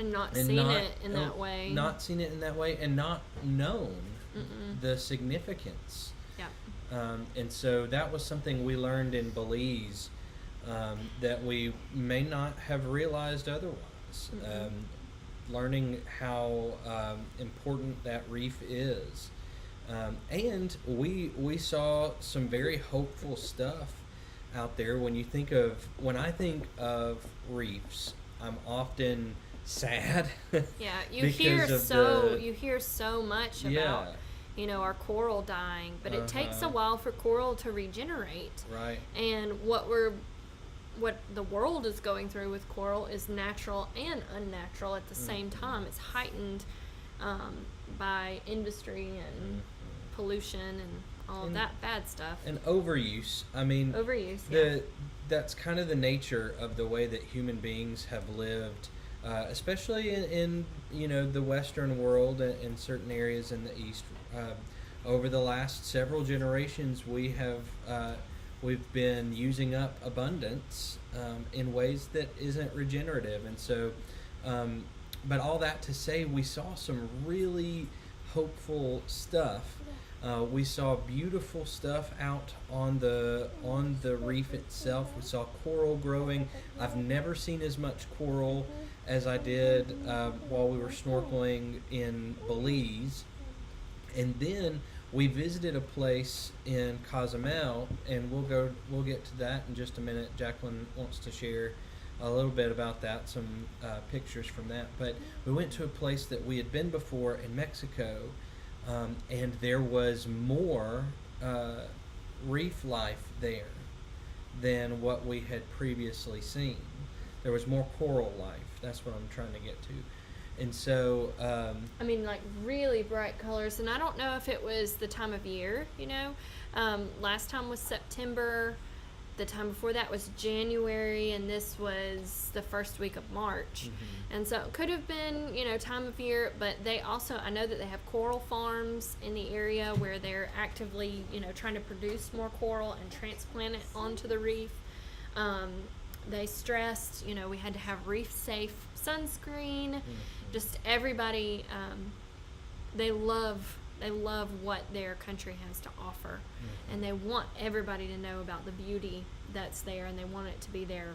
not seen it in that way. Not seen it in that way and not known the significance. Yeah. And so that was something we learned in Belize that we may not have realized otherwise. Learning how important that reef is. And we saw some very hopeful stuff out there. When I think of reefs, I'm often sad. Yeah, you hear so much about our coral dying, but it takes a while for coral to regenerate. Right. And what the world is going through with coral is natural and unnatural at the same time. It's heightened by industry and pollution and all that bad stuff. And overuse. I mean, that's kind of the nature of the way that human beings have lived, especially in the Western world and in certain areas in the East. Over the last several generations, we've been using up abundance in ways that isn't regenerative. And so, but all that to say, we saw some really hopeful stuff. We saw beautiful stuff out on the reef itself. We saw coral growing. I've never seen as much coral as I did while we were snorkeling in Belize. And then we visited a place in Cozumel, and we'll get to that in just a minute. Jacqueline wants to share a little bit about that, some pictures from that. But we went to a place that we had been before in Mexico, and there was more reef life there than what we had previously seen. There was more coral life. That's what I'm trying to get to. And so, I mean, like really bright colors. And I don't know if it was the time of year, last time was September. The time before that was January, and this was the first week of March. And so it could have been, time of year, but they also, I know that they have coral farms in the area where they're actively, trying to produce more coral and transplant it onto the reef. They stressed, we had to have reef safe sunscreen. Just everybody, they love what their country has to offer, and they want everybody to know about the beauty that's there, and they want it to be there,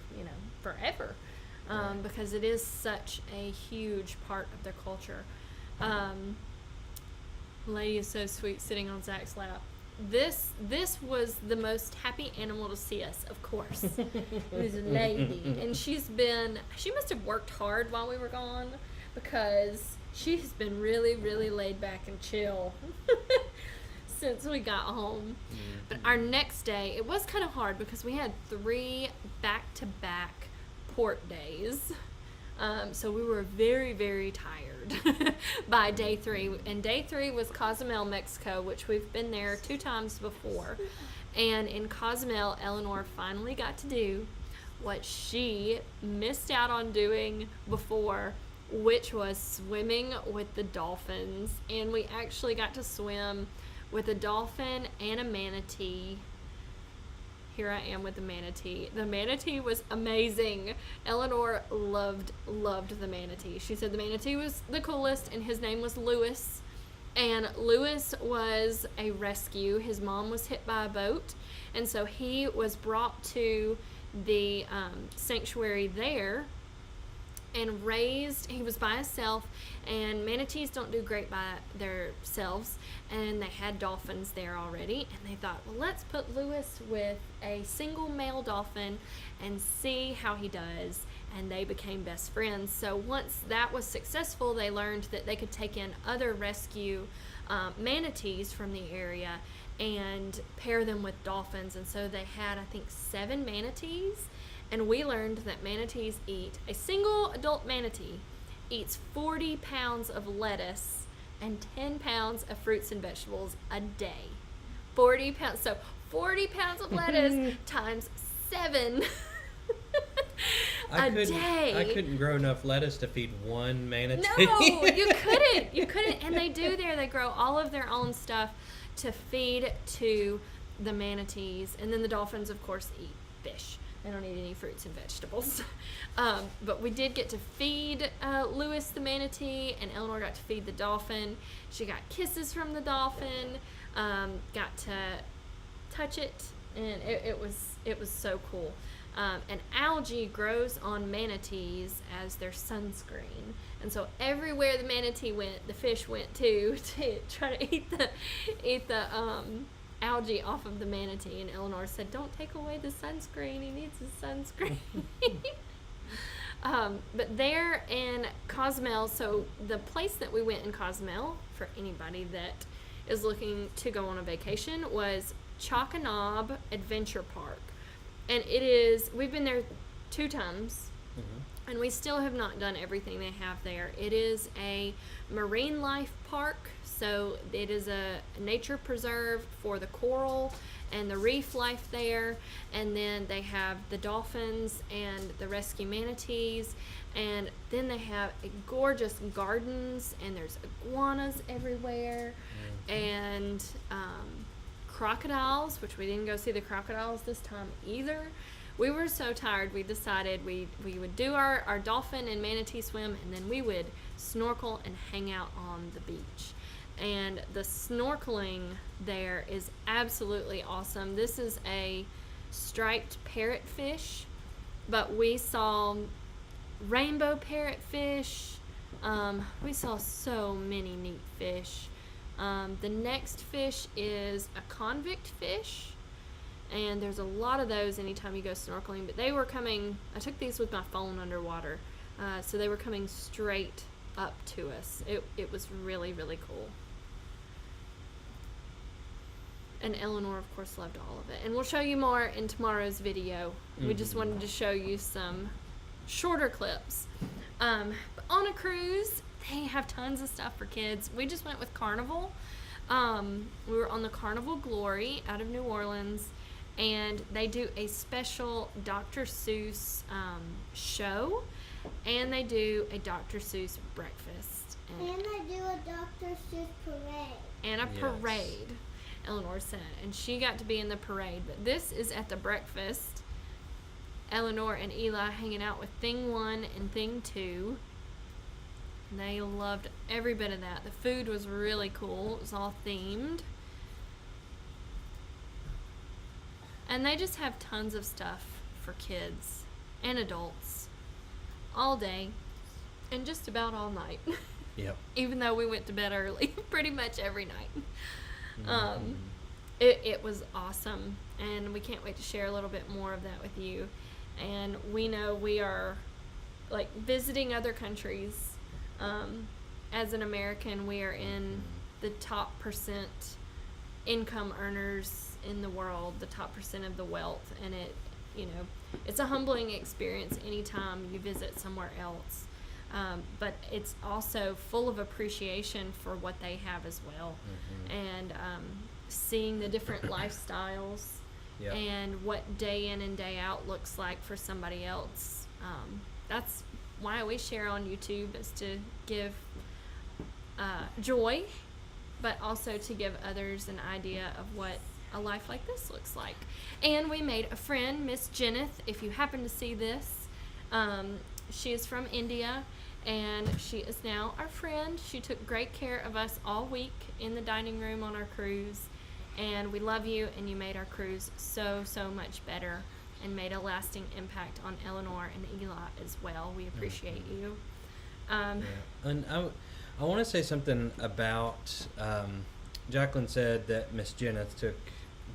forever, because it is such a huge part of their culture. Lady is so sweet sitting on Zach's lap. This was the most happy animal to see us, of course. It was a lady, and she must have worked hard while we were gone, because she's been really, really laid back and chill since we got home. But our next day, it was kind of hard because we had 3 back-to-back port days. So we were very, very tired by day 3. And day 3 was Cozumel, Mexico, which we've been there 2 times before. And in Cozumel, Eleanor finally got to do what she missed out on doing before, which was swimming with the dolphins. And we actually got to swim with a dolphin and a manatee. Here I am with the manatee. The manatee was amazing. Eleanor loved the manatee. She said the manatee was the coolest, and his name was Lewis. And Lewis was a rescue. His mom was hit by a boat, and so he was brought to the sanctuary there and raised. He was by himself, and manatees don't do great by themselves, and they had dolphins there already, and they thought, well, let's put Lewis with a single male dolphin and see how he does. And they became best friends. So once that was successful, they learned that they could take in other rescue manatees from the area and pair them with dolphins. And so they had, I think, 7 manatees. And we learned that manatees a single adult manatee eats 40 pounds of lettuce and 10 pounds of fruits and vegetables a day. 40 pounds. So 40 pounds of lettuce times 7 a day. I couldn't grow enough lettuce to feed one manatee. No, you couldn't. You couldn't. And they do there. They grow all of their own stuff to feed to the manatees. And then the dolphins, of course, eat fish. They don't eat any fruits and vegetables. But we did get to feed Lewis the manatee, and Eleanor got to feed the dolphin. She got kisses from the dolphin, got to touch it, and it was so cool. And algae grows on manatees as their sunscreen. And so everywhere the manatee went, the fish went too, to try to eat the algae off of the manatee. And Eleanor said, don't take away the sunscreen, he needs his sunscreen. But there in Cozumel, so the place that we went in Cozumel, for anybody that is looking to go on a vacation, was Chocanob Adventure Park. And we've been there 2 times, and we still have not done everything they have there. It is a marine life park, so it is a nature preserve for the coral and the reef life there. And then they have the dolphins and the rescue manatees, and then they have gorgeous gardens, and there's iguanas everywhere, and crocodiles, which we didn't go see the crocodiles this time either. We were so tired, we decided we would do our dolphin and manatee swim, and then we would snorkel and hang out on the beach. And the snorkeling there is absolutely awesome. This is a striped parrotfish, but we saw rainbow parrotfish. We saw so many neat fish. The next fish is a convict fish, and there's a lot of those anytime you go snorkeling, but they were coming, I took these with my phone underwater, so they were coming straight up to us. It was really, really cool. And Eleanor, of course, loved all of it. And we'll show you more in tomorrow's video. We just wanted to show you some shorter clips. But on a cruise, they have tons of stuff for kids. We just went with Carnival. We were on the Carnival Glory out of New Orleans, and they do a special Dr. Seuss show, and they do a Dr. Seuss breakfast. And I do a Dr. Seuss parade. And a Yes. parade, Eleanor said. And she got to be in the parade. But this is at the breakfast. Eleanor and Eli hanging out with Thing 1 and Thing 2. And they loved every bit of that. The food was really cool. It was all themed. And they just have tons of stuff for kids and adults all day and just about all night. Yep. Even though we went to bed early pretty much every night. Mhm. It was awesome, and we can't wait to share a little bit more of that with you. And we know we are like visiting other countries. As an American, we are in the top percent income earners in the world, the top percent of the wealth, and it's a humbling experience anytime you visit somewhere else. But it's also full of appreciation for what they have as well. And seeing the different lifestyles Yep. and what day in and day out looks like for somebody else. That's why we share on YouTube, is to give joy, but also to give others an idea of what a life like this looks like. And we made a friend, Miss Jenneth. If you happen to see this, she is from India, and she is now our friend. She took great care of us all week in the dining room on our cruise, and we love you, and you made our cruise so much better and made a lasting impact on Eleanor and Eli as well. We appreciate you. Yeah. And I want to say something about, Jacqueline said that Miss Jenneth took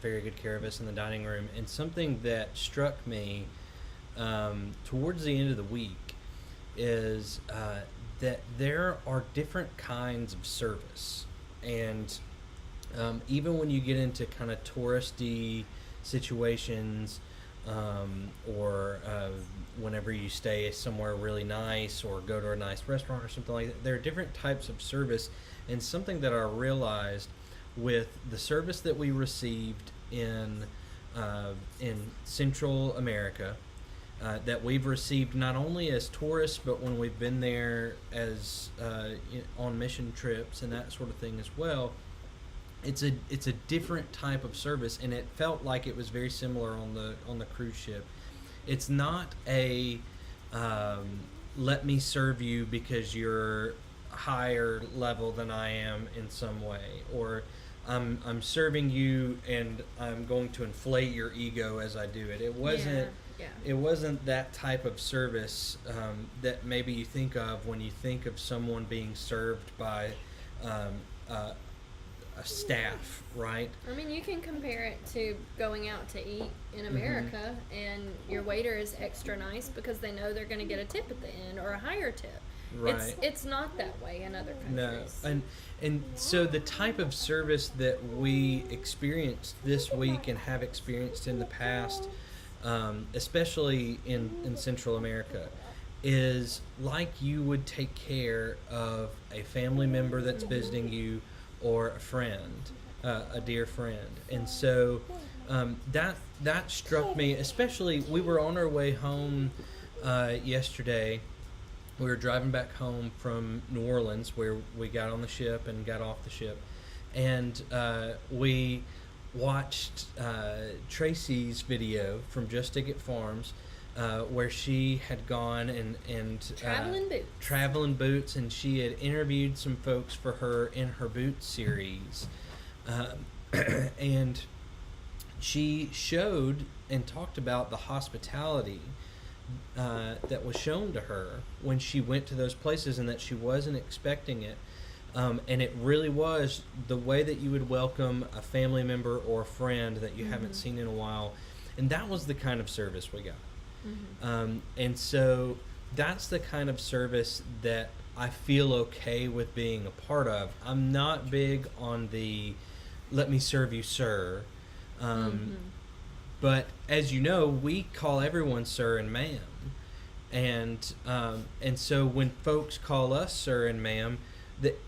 very good care of us in the dining room, and something that struck me towards the end of the week is that there are different kinds of service. And even when you get into kind of touristy situations, or whenever you stay somewhere really nice or go to a nice restaurant or something like that, there are different types of service. And something that I realized with the service that we received in Central America, that we've received not only as tourists, but when we've been there as on mission trips and that sort of thing as well, it's a different type of service, and it felt like it was very similar on the cruise ship. It's not a let me serve you because you're higher level than I am in some way, or I'm serving you and I'm going to inflate your ego as I do it. It wasn't. Yeah. It wasn't that type of service that maybe you think of when you think of someone being served by a staff, right? I mean, you can compare it to going out to eat in America, and your waiter is extra nice because they know they're going to get a tip at the end, or a higher tip. Right. It's not that way in other countries. No, and so the type of service that we experienced this week and have experienced in the past, especially in Central America, is like you would take care of a family member that's visiting you, or a friend, a dear friend. And so that struck me, especially we were on our way home yesterday. We were driving back home from New Orleans, where we got on the ship and got off the ship, and we watched Tracy's video from Just Ticket Farms, where she had gone and traveling boots, and she had interviewed some folks for her in her boot series, and she showed and talked about the hospitality that was shown to her when she went to those places, and that she wasn't expecting it. And it really was the way that you would welcome a family member or a friend that you haven't seen in a while. And that was the kind of service we got. And so that's the kind of service that I feel okay with being a part of. I'm not big on the let me serve you, sir. But as you know, we call everyone sir and ma'am. And so when folks call us sir and ma'am,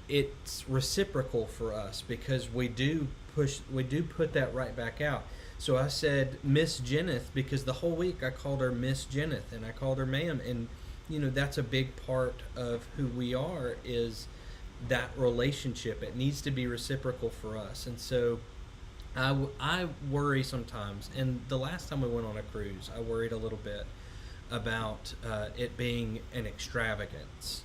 it's reciprocal for us, because we do put that right back out. So I said Miss Jenneth because the whole week I called her Miss Jenneth and I called her ma'am, and that's a big part of who we are, is that relationship. It needs to be reciprocal for us. And so I worry sometimes, and the last time we went on a cruise I worried a little bit about it being an extravagance.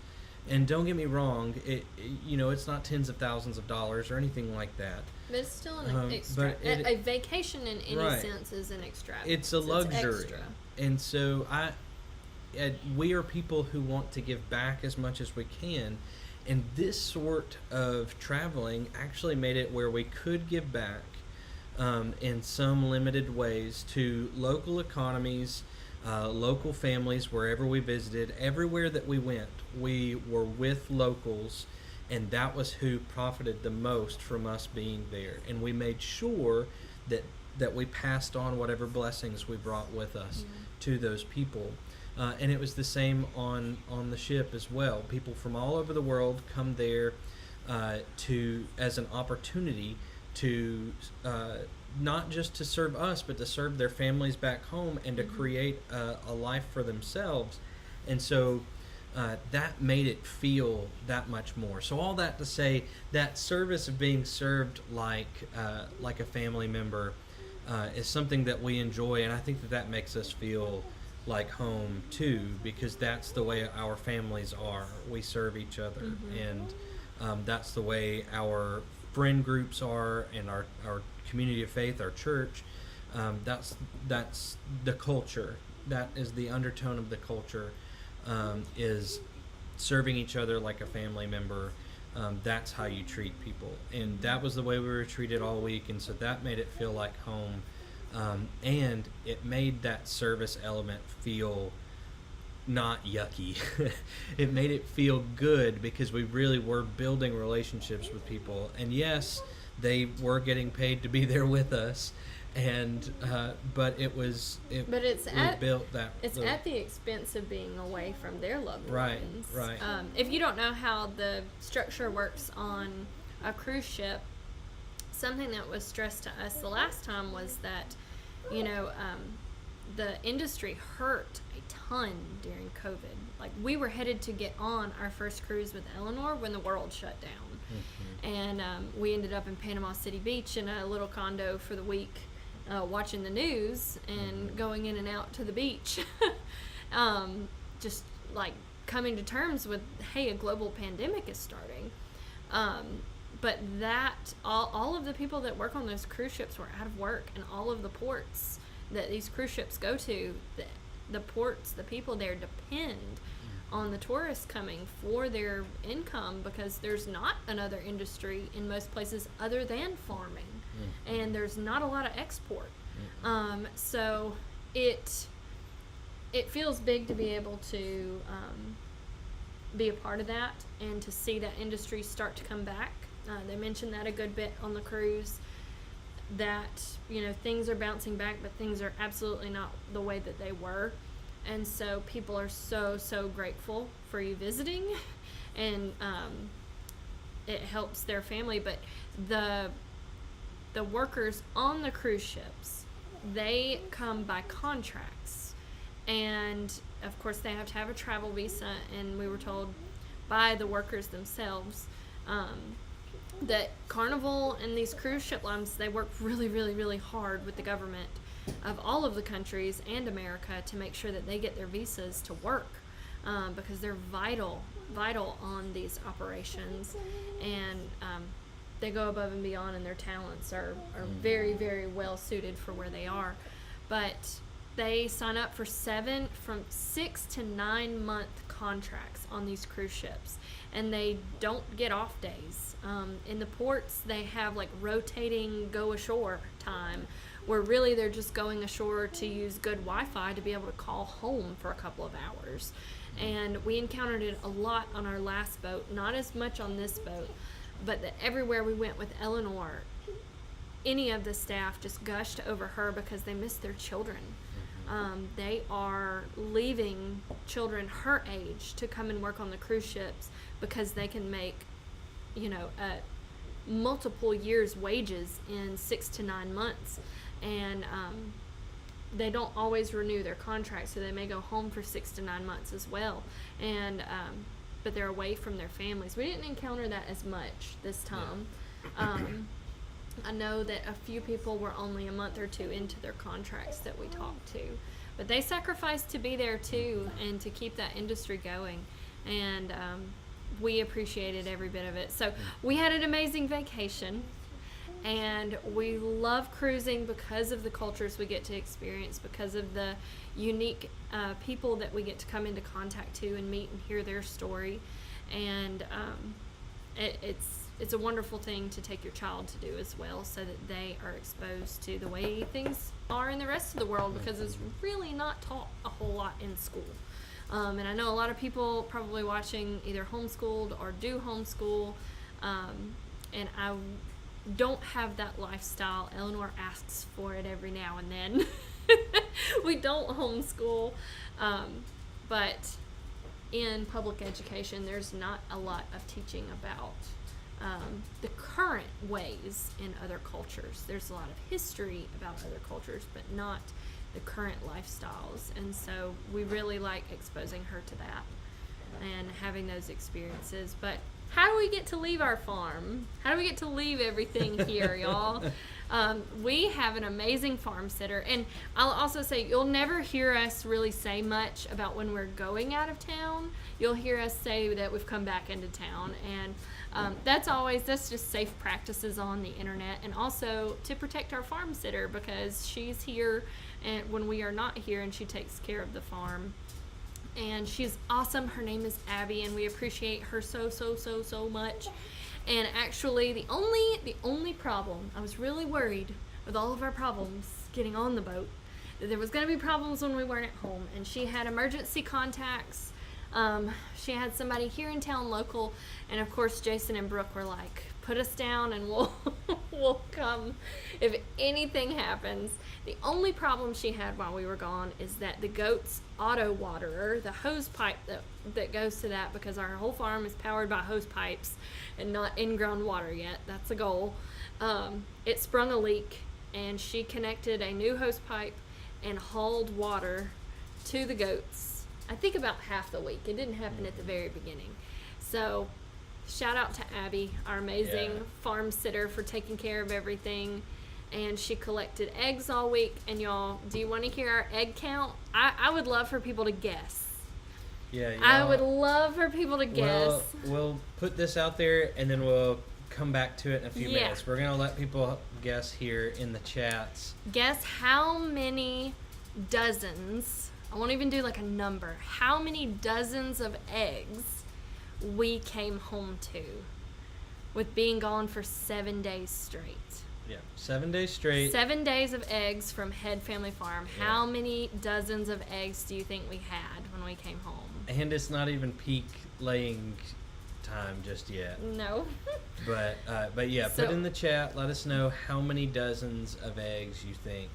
And don't get me wrong, it's not tens of thousands of dollars or anything like that. But it's still a vacation in any right. sense is an extravagance. It's a luxury. It's extra. And so we are people who want to give back as much as we can. And this sort of traveling actually made it where we could give back in some limited ways to local economies, local families, wherever we visited. Everywhere that we went, we were with locals, and that was who profited the most from us being there. And we made sure that we passed on whatever blessings we brought with us to those people. And it was the same on the ship as well. People from all over the world come there as an opportunity to not just to serve us, but to serve their families back home and to create a life for themselves. And so that made it feel that much more. So all that to say, that service of being served like a family member is something that we enjoy, and I think that makes us feel like home too, because that's the way our families are. We serve each other, and that's the way our friend groups are, and our community of faith, our church. That's the culture. That is the undertone of the culture, is serving each other like a family member. That's how you treat people, and that was the way we were treated all week, and so that made it feel like home. And it made that service element feel not yucky. It made it feel good, because we really were building relationships with people. And yes, they were getting paid to be there with us, and but it's at the expense of being away from their loved ones. Right. If you don't know how the structure works on a cruise ship, something that was stressed to us the last time was that the industry hurt a ton during COVID. Like, we were headed to get on our first cruise with Eleanor when the world shut down. And we ended up in Panama City Beach in a little condo for the week, watching the news and going in and out to the beach. Just like coming to terms with, hey, a global pandemic is starting. But that all of the people that work on those cruise ships were out of work, and all of the ports that these cruise ships go to, the ports, the people there depend on the tourists coming for their income, because there's not another industry in most places other than farming, and there's not a lot of export. So it feels big to be able to be a part of that and to see that industry start to come back. They mentioned that a good bit on the cruise, that things are bouncing back, but things are absolutely not the way that they were. And so people are so grateful for you visiting, and it helps their family. But the workers on the cruise ships, they come by contracts, and of course they have to have a travel visa, and we were told by the workers themselves that Carnival and these cruise ship lines, they work really hard with the government of all of the countries and America to make sure that they get their visas to work, because they're vital on these operations, and they go above and beyond, and their talents are very well suited for where they are. But they sign up for 6 to 9 month contracts on these cruise ships, and they don't get off days. In the ports, they have like rotating go ashore time, where really they're just going ashore to use good Wi-Fi to be able to call home for a couple of hours. And we encountered it a lot on our last boat, not as much on this boat, but that everywhere we went with Eleanor, any of the staff just gushed over her because they missed their children. They are leaving children her age to come and work on the cruise ships because they can make, multiple years' wages in 6 to 9 months. And they don't always renew their contract, so they may go home for 6 to 9 months as well. And but they're away from their families. We didn't encounter that as much this time. I know that a few people were only a month or two into their contracts that we talked to, but they sacrificed to be there too and to keep that industry going. And we appreciated every bit of it. So we had an amazing vacation, and we love cruising because of the cultures we get to experience, because of the unique people that we get to come into contact to and meet and hear their story. And it's a wonderful thing to take your child to do as well, so that they are exposed to the way things are in the rest of the world, because it's really not taught a whole lot in school. And I know a lot of people probably watching either homeschooled or do homeschool, and I don't have that lifestyle. Eleanor asks for it every now and then. We don't homeschool, but in public education there's not a lot of teaching about the current ways in other cultures. There's a lot of history about other cultures, but not the current lifestyles. And so we really like exposing her to that and having those experiences. But how do we get to leave our farm? How do we get to leave everything here, y'all? We have an amazing farm sitter. And I'll also say, you'll never hear us really say much about when we're going out of town. You'll hear us say that we've come back into town. And that's just safe practices on the internet. And also to protect our farm sitter, because she's here and when we are not here, and she takes care of the farm. And she's awesome. Her name is Abby, and we appreciate her so much. And actually, the only problem, I was really worried with all of our problems getting on the boat, that there was going to be problems when we weren't at home. And she had emergency contacts. She had somebody here in town local, and of course Jason and Brooke were like, put us down and we'll come if anything happens. The only problem she had while we were gone is that the goat's auto waterer, the hose pipe that goes to that, because our whole farm is powered by hose pipes and not in-ground water yet, that's a goal, it sprung a leak, and she connected a new hose pipe and hauled water to the goats, I think about half the week. It didn't happen at the very beginning. So shout out to Abby, our amazing farm sitter, for taking care of everything. And she collected eggs all week. And y'all, do you want to hear our egg count? I would love for people to guess. Yeah, I would love for people to guess. We'll put this out there, and then we'll come back to it in a few minutes. We're going to let people guess here in the chats. Guess how many dozens, I won't even do like a number, how many dozens of eggs we came home to with being gone for 7 days straight. Yeah, 7 days straight. 7 days of eggs from Head Family Farm. Yeah. How many dozens of eggs do you think we had when we came home? And it's not even peak laying time just yet. No. But yeah, put in the chat. Let us know how many dozens of eggs you think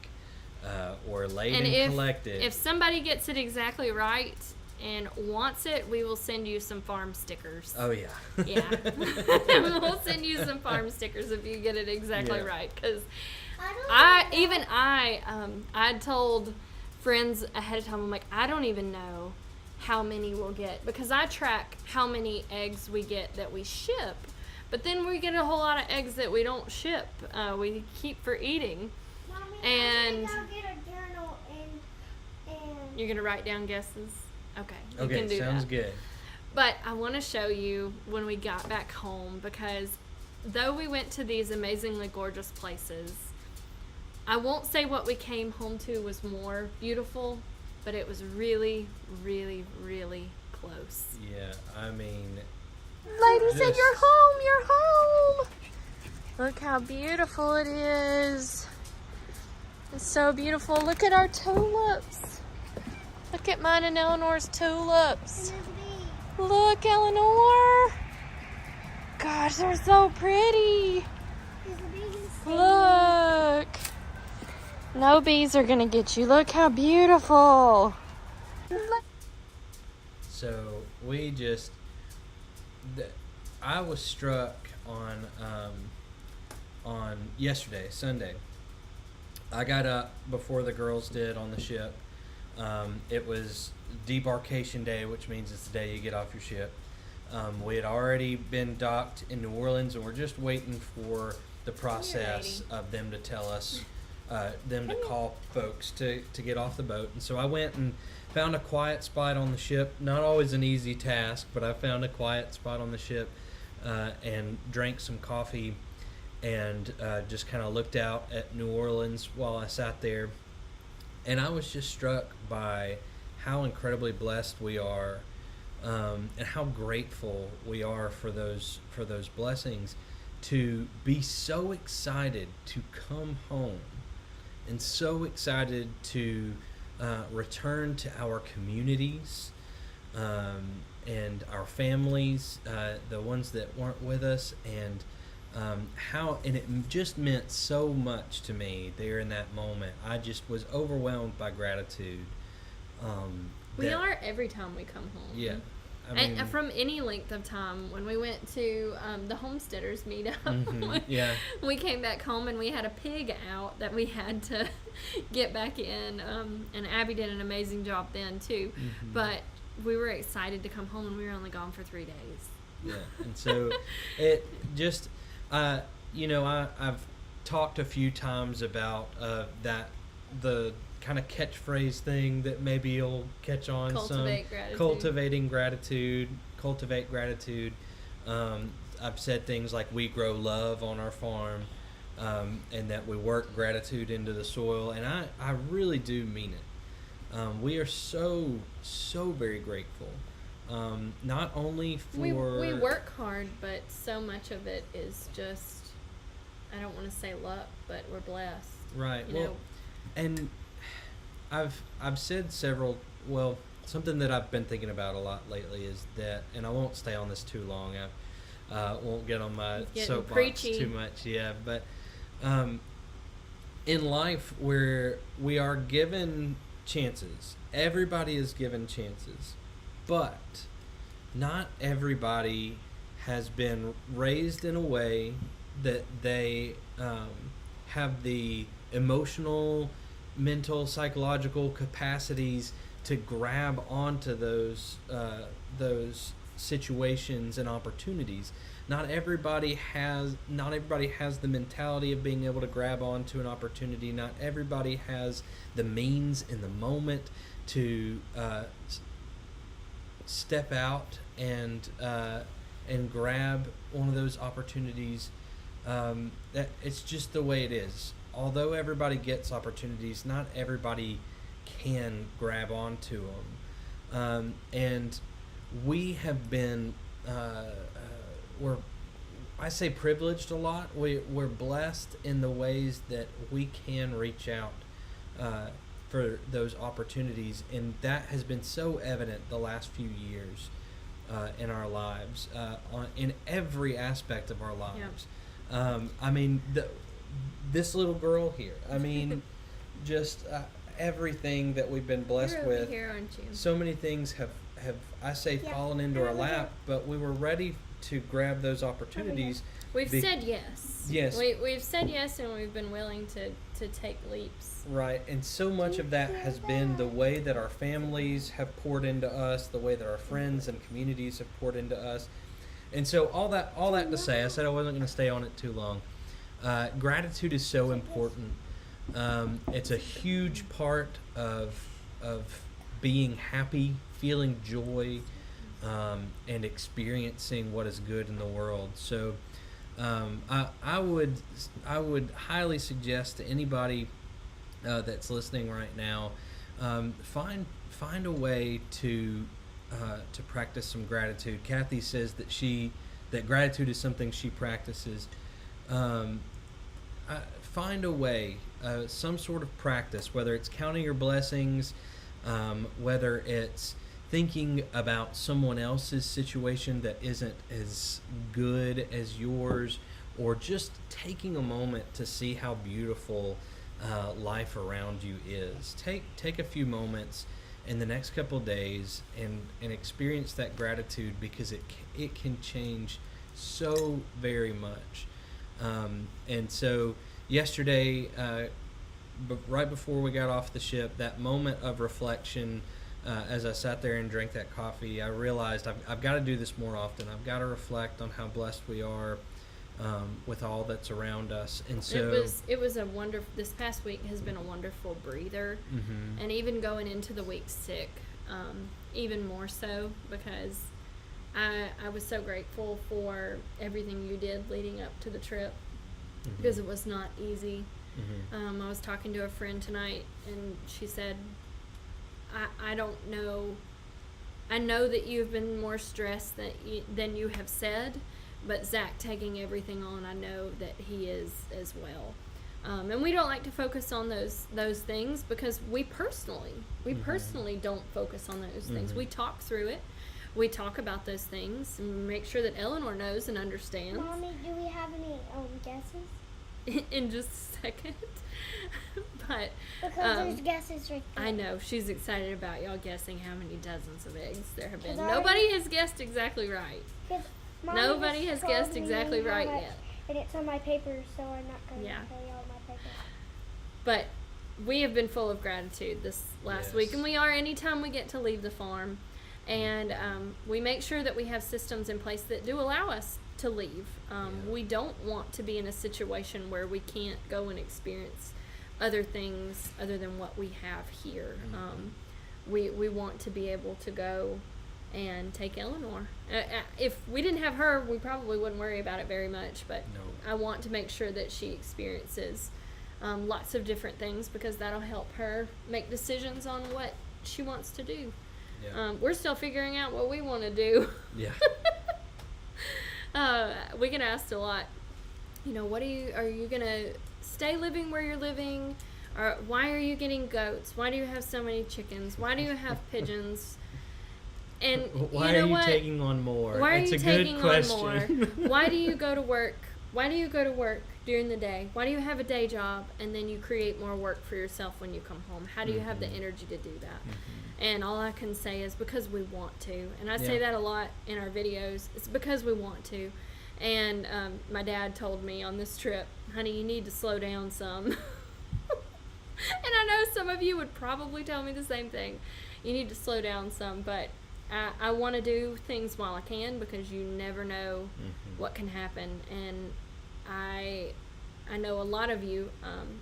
were laid and collected. If somebody gets it exactly right and wants it, we will send you some farm stickers. Oh yeah. Yeah. We'll send you some farm stickers if you get it exactly right. Because I told friends ahead of time, I'm like, I don't even know how many we'll get, because I track how many eggs we get that we ship, but then we get a whole lot of eggs that we don't ship. We keep for eating. Mommy, and I think I'll get a journal and you're gonna write down guesses. Okay, you can do sounds that. Good. But I want to show you when we got back home, because though we went to these amazingly gorgeous places, I won't say what we came home to was more beautiful, but it was really, really, really close. Yeah, I mean... Lady said, you're home, you're home! Look how beautiful it is. It's so beautiful. Look at our tulips. Look at mine and Eleanor's tulips. Look, Eleanor. Gosh, they're so pretty. Look. No bees are gonna get you. Look how beautiful. So we just, I was struck on yesterday, Sunday. I got up before the girls did on the ship. It was debarkation day, which means it's the day you get off your ship. We had already been docked in New Orleans, and we're just waiting for the process of them to tell us, them to call folks to get off the boat. And so I went and found a quiet spot on the ship. Not always an easy task, but I found a quiet spot on the ship and drank some coffee and just kind of looked out at New Orleans while I sat there. And I was just struck by how incredibly blessed we are, and how grateful we are for those blessings, to be so excited to come home and so excited to return to our communities and our families, the ones that weren't with us, and it just meant so much to me there in that moment. I just was overwhelmed by gratitude. We are every time we come home. Yeah. And from any length of time, when we went to the Homesteaders Meetup, we came back home and we had a pig out that we had to get back in. And Abby did an amazing job then too. Mm-hmm. But we were excited to come home, and we were only gone for 3 days. Yeah, and so it just, I've talked a few times about the kind of catchphrase thing that maybe you'll catch on. Cultivate gratitude. I've said things like we grow love on our farm, and that we work gratitude into the soil, and I really do mean it. We are so very grateful, not only for we work hard, but so much of it is just, I don't want to say luck, but we're blessed, right? And I've said something that I've been thinking about a lot lately is that, and I won't stay on this too long. I won't get on my soapbox preachy too much. Yeah, but in life, where we are given chances, everybody is given chances, but not everybody has been raised in a way that they have the emotional, mental, psychological capacities to grab onto those situations and opportunities. Not everybody has the mentality of being able to grab onto an opportunity. Not everybody has the means in the moment to step out and grab one of those opportunities. That it's just the way it is. Although everybody gets opportunities, not everybody can grab onto them. And we have been, I say privileged a lot. We're blessed in the ways that we can reach out for those opportunities. And that has been so evident the last few years in our lives, in every aspect of our lives. Yeah. This little girl here, just everything that we've been blessed with. Here, aren't you? So many things have fallen into our lap, but we were ready to grab those opportunities. We've said yes. Yes. We've said yes, and we've been willing to take leaps. Right, and so much of that has been the way that our families have poured into us, the way that our friends and communities have poured into us. And so all that to say, I said I wasn't going to stay on it too long. Gratitude is so important. It's a huge part of being happy, feeling joy, and experiencing what is good in the world. So I would highly suggest to anybody that's listening right now, find a way to practice some gratitude. Kathy says that gratitude is something she practices. Find a way, some sort of practice, whether it's counting your blessings, whether it's thinking about someone else's situation that isn't as good as yours, or just taking a moment to see how beautiful life around you is. Take a few moments in the next couple days and experience that gratitude, because it can change so very much. And so yesterday, right before we got off the ship, that moment of reflection, as I sat there and drank that coffee, I realized I've got to do this more often. I've got to reflect on how blessed we are with all that's around us. And so it was a wonderful. This past week has been a wonderful breather, and even going into the week sick, even more so, because I was so grateful for everything you did leading up to the trip, because it was not easy. I was talking to a friend tonight, and she said, I don't know. I know that you've been more stressed than you have said, but Zach taking everything on, I know that he is as well. And we don't like to focus on those things, because we personally don't focus on those things. We talk through it. We talk about those things and make sure that Eleanor knows and understands. Mommy, do we have any guesses? In just a second. But Because there's guesses right there. I know she's excited about y'all guessing how many dozens of eggs there have been. 'Cause Nobody has guessed exactly right. 'Cause Mommy Nobody just has guessed told me exactly how right much, yet. And it's on my paper, so I'm not going to Yeah. tell you all my paper. But we have been full of gratitude this last week, and we are anytime we get to leave the farm. And we make sure that we have systems in place that do allow us to leave. We don't want to be in a situation where we can't go and experience other things other than what we have here. We want to be able to go and take Eleanor. If we didn't have her, we probably wouldn't worry about it very much, but I want to make sure that she experiences lots of different things, because that'll help her make decisions on what she wants to do. We're still figuring out what we want to do. We get asked a lot, are you gonna stay living where you're living, or why are you getting goats? Why do you have so many chickens? Why do you have pigeons? And why are you taking on more? Why are it's you a taking good question. on more? Why do you go to work? Why do you go to work during the day? Why do you have a day job and then you create more work for yourself when you come home? How do you have the energy to do that? And all I can say is because we want to. And I say that a lot in our videos. It's because we want to. And my dad told me on this trip, honey, you need to slow down some. And I know some of you would probably tell me the same thing. You need to slow down some, but I want to do things while I can, because you never know what can happen. And I know a lot of you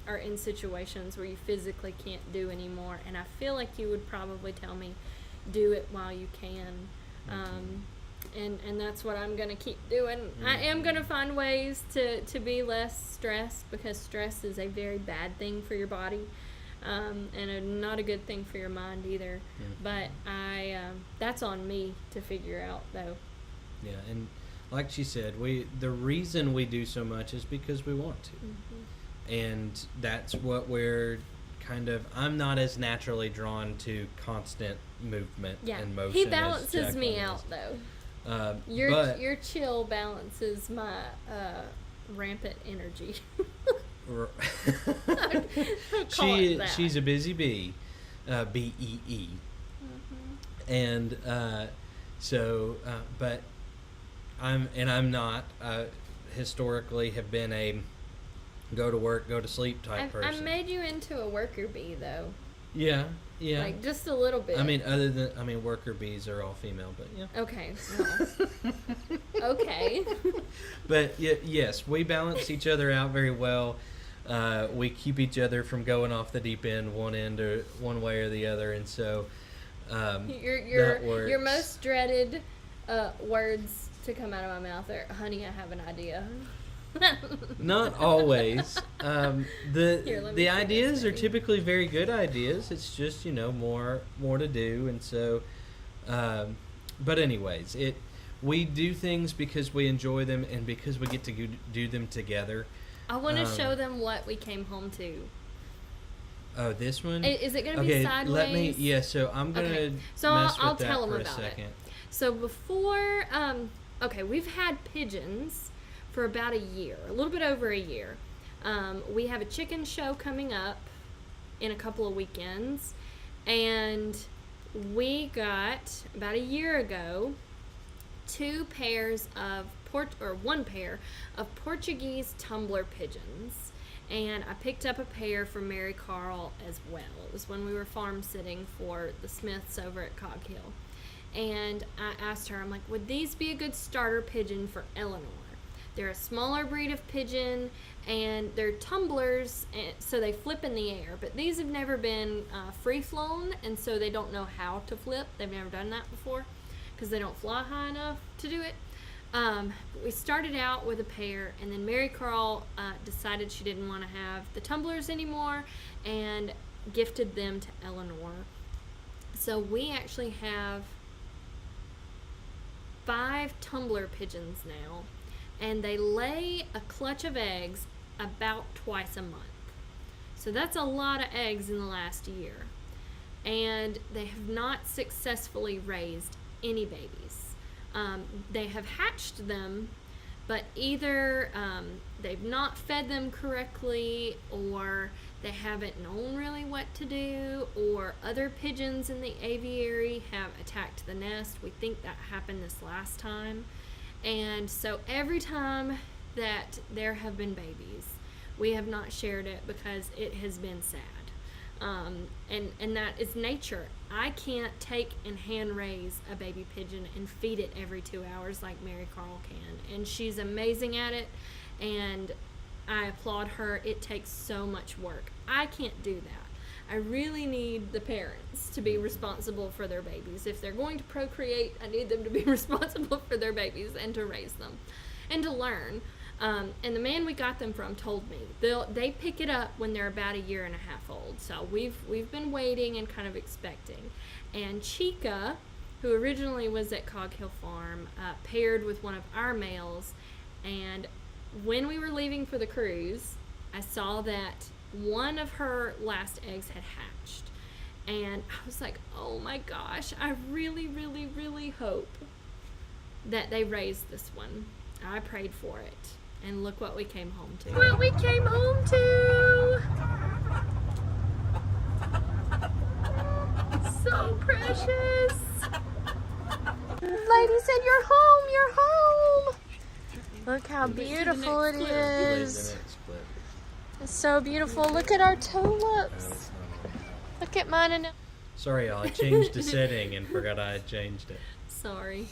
are in situations where you physically can't do anymore, and I feel like you would probably tell me, do it while you can. And that's what I'm going to keep doing. I am going to find ways to be less stressed, because stress is a very bad thing for your body, and not a good thing for your mind either. But that's on me to figure out, though. Yeah, and like she said, the reason we do so much is because we want to. And that's what we're I'm not as naturally drawn to constant movement and motion. He balances me out, though. Your chill balances my rampant energy. She's a busy bee, B-E-E. And but I'm not. Historically, have been a go to work, go to sleep type person. I made you into a worker bee, though. Yeah. Like just a little bit. I mean, worker bees are all female, but yeah. Okay. Well. Okay. But yes, we balance each other out very well. We keep each other from going off the deep end, one way or the other, and so your most dreaded words to come out of my mouth are, "Honey, I have an idea." Not always. The ideas are typically very good ideas. It's just more to do, and so. But anyways, we do things because we enjoy them and because we get to do them together. I want to show them what we came home to. Oh, this one? Is it going to be sideways? So I'm going to I'll tell them for about a second. So before, we've had pigeons for about a year, a little bit over a year. We have a chicken show coming up in a couple of weekends, and we got, about a year ago, one pair of Portuguese tumbler pigeons, and I picked up a pair from Mary Carl as well. It was when we were farm sitting for the Smiths over at Cog Hill, and I asked her, I'm like, would these be a good starter pigeon for Eleanor? They're a smaller breed of pigeon, and they're tumblers, so they flip in the air. But these have never been free-flown, and so they don't know how to flip. They've never done that before because they don't fly high enough to do it. But we started out with a pair, and then Mary Carl decided she didn't want to have the tumblers anymore and gifted them to Eleanor. So we actually have 5 tumbler pigeons now, and they lay a clutch of eggs about twice a month. So that's a lot of eggs in the last year. And they have not successfully raised any babies. They have hatched them, but either they've not fed them correctly, or they haven't known really what to do, or other pigeons in the aviary have attacked the nest. We think that happened this last time. And so every time that there have been babies, we have not shared it because it has been sad. And that is nature. I can't take and hand raise a baby pigeon and feed it every 2 hours like Mary Carl can. And she's amazing at it, and I applaud her. It takes so much work. I can't do that. I really need the parents to be responsible for their babies. If they're going to procreate, I need them to be responsible for their babies and to raise them and to learn. And the man we got them from told me they pick it up when they're about 1.5 years old. So we've been waiting and kind of expecting. And Chica, who originally was at Cog Hill Farm, paired with one of our males. And when we were leaving for the cruise, I saw that one of her last eggs had hatched. And I was like, oh my gosh, I really, really, really hope that they raised this one. I prayed for it. And look what we came home to. What we came home to! So precious! Lady said, you're home, you're home! Look how beautiful it is. It's so beautiful. Look at our tulips. Look at mine and... Sorry, y'all. I changed the setting and forgot I had changed it. Sorry.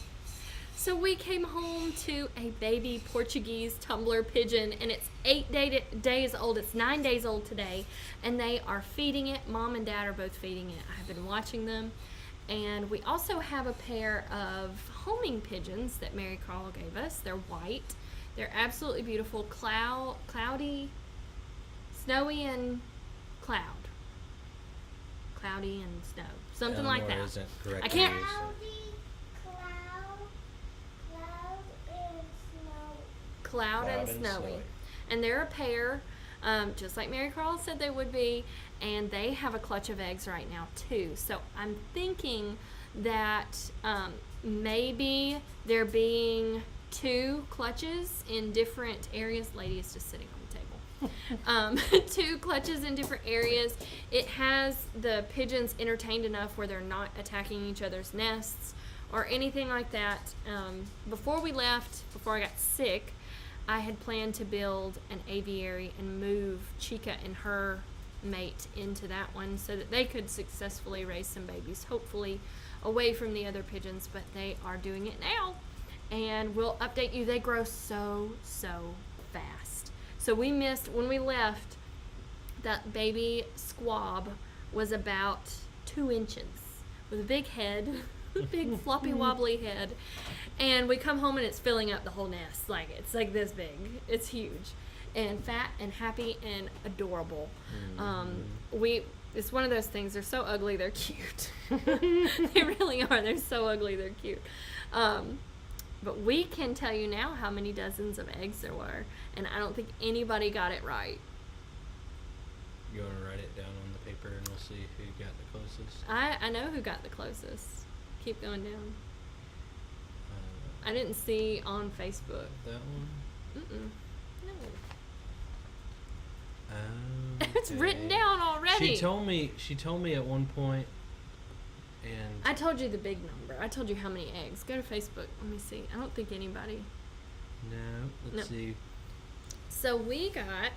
So we came home to a baby Portuguese tumbler pigeon, and it's 8 days old. It's 9 days old today, and they are feeding it. Mom and Dad are both feeding it. I've been watching them. And we also have a pair of homing pigeons that Mary Carl gave us. They're white. They're absolutely beautiful. Cloudy, snowy, and cloud. Cloudy and snow. Something like that. Isn't correct I can't... Cloud and snowy. And they're a pair, just like Mary Carl said they would be, and they have a clutch of eggs right now too. So I'm thinking that maybe there being 2 clutches in different areas. Lady is just sitting on the table. 2 clutches in different areas. It has the pigeons entertained enough where they're not attacking each other's nests or anything like that. Before we left, before I got sick, I had planned to build an aviary and move Chica and her mate into that one so that they could successfully raise some babies, hopefully away from the other pigeons, but they are doing it now. And we'll update you. They grow so fast. So we missed, when we left, that baby squab was about 2 inches with a big head. Big floppy wobbly head, and we come home and it's filling up the whole nest. Like, it's like this big. It's huge and fat and happy and adorable. It's one of those things. They're so ugly they're cute. They really are. They're so ugly they're cute. But we can tell you now how many dozens of eggs there were, and I don't think anybody got it right. You want to write it down on the paper and we'll see who got the closest? I know who got the closest. Keep going down. I didn't see on Facebook. That one? No. It's written down already. She told me at one point, and I told you the big number. I told you how many eggs. Go to Facebook. Let me see. I don't think anybody. no, let's see. So we got.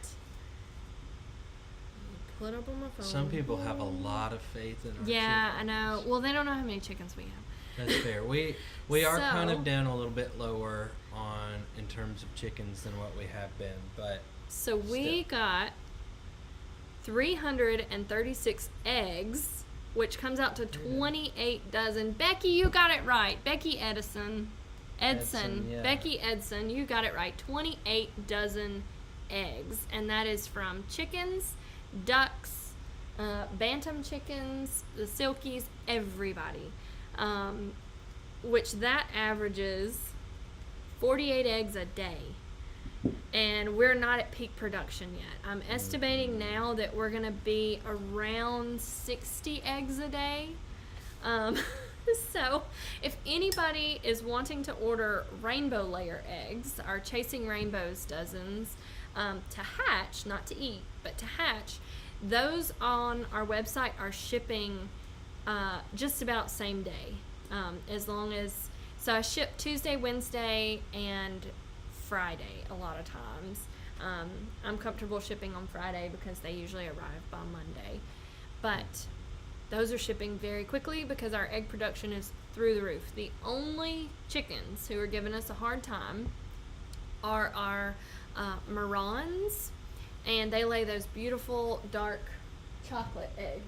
Pull it up on my phone. Some people have a lot of faith in our Yeah, I chickens. know. Well, they don't know how many chickens we have. That's fair. We are kind So- of down a little bit lower on in terms of chickens than what we have been, but So we Still. got 336 eggs, which comes out to 28 dozen. Becky, you got it right. Becky Edson, yeah. Becky Edson, you got it right. 28 dozen eggs, and that is from chickens, ducks, bantam chickens, the silkies, everybody. Which that averages 48 eggs a day. And we're not at peak production yet. I'm estimating now that we're going to be around 60 eggs a day. So if anybody is wanting to order rainbow layer eggs, our Chasing Rainbows dozens, to hatch, not to eat, but to hatch, those on our website are shipping just about same day. As long as, so I ship Tuesday, Wednesday, and Friday a lot of times. I'm comfortable shipping on Friday because they usually arrive by Monday. But those are shipping very quickly because our egg production is through the roof. The only chickens who are giving us a hard time are our Marans, and they lay those beautiful dark chocolate eggs.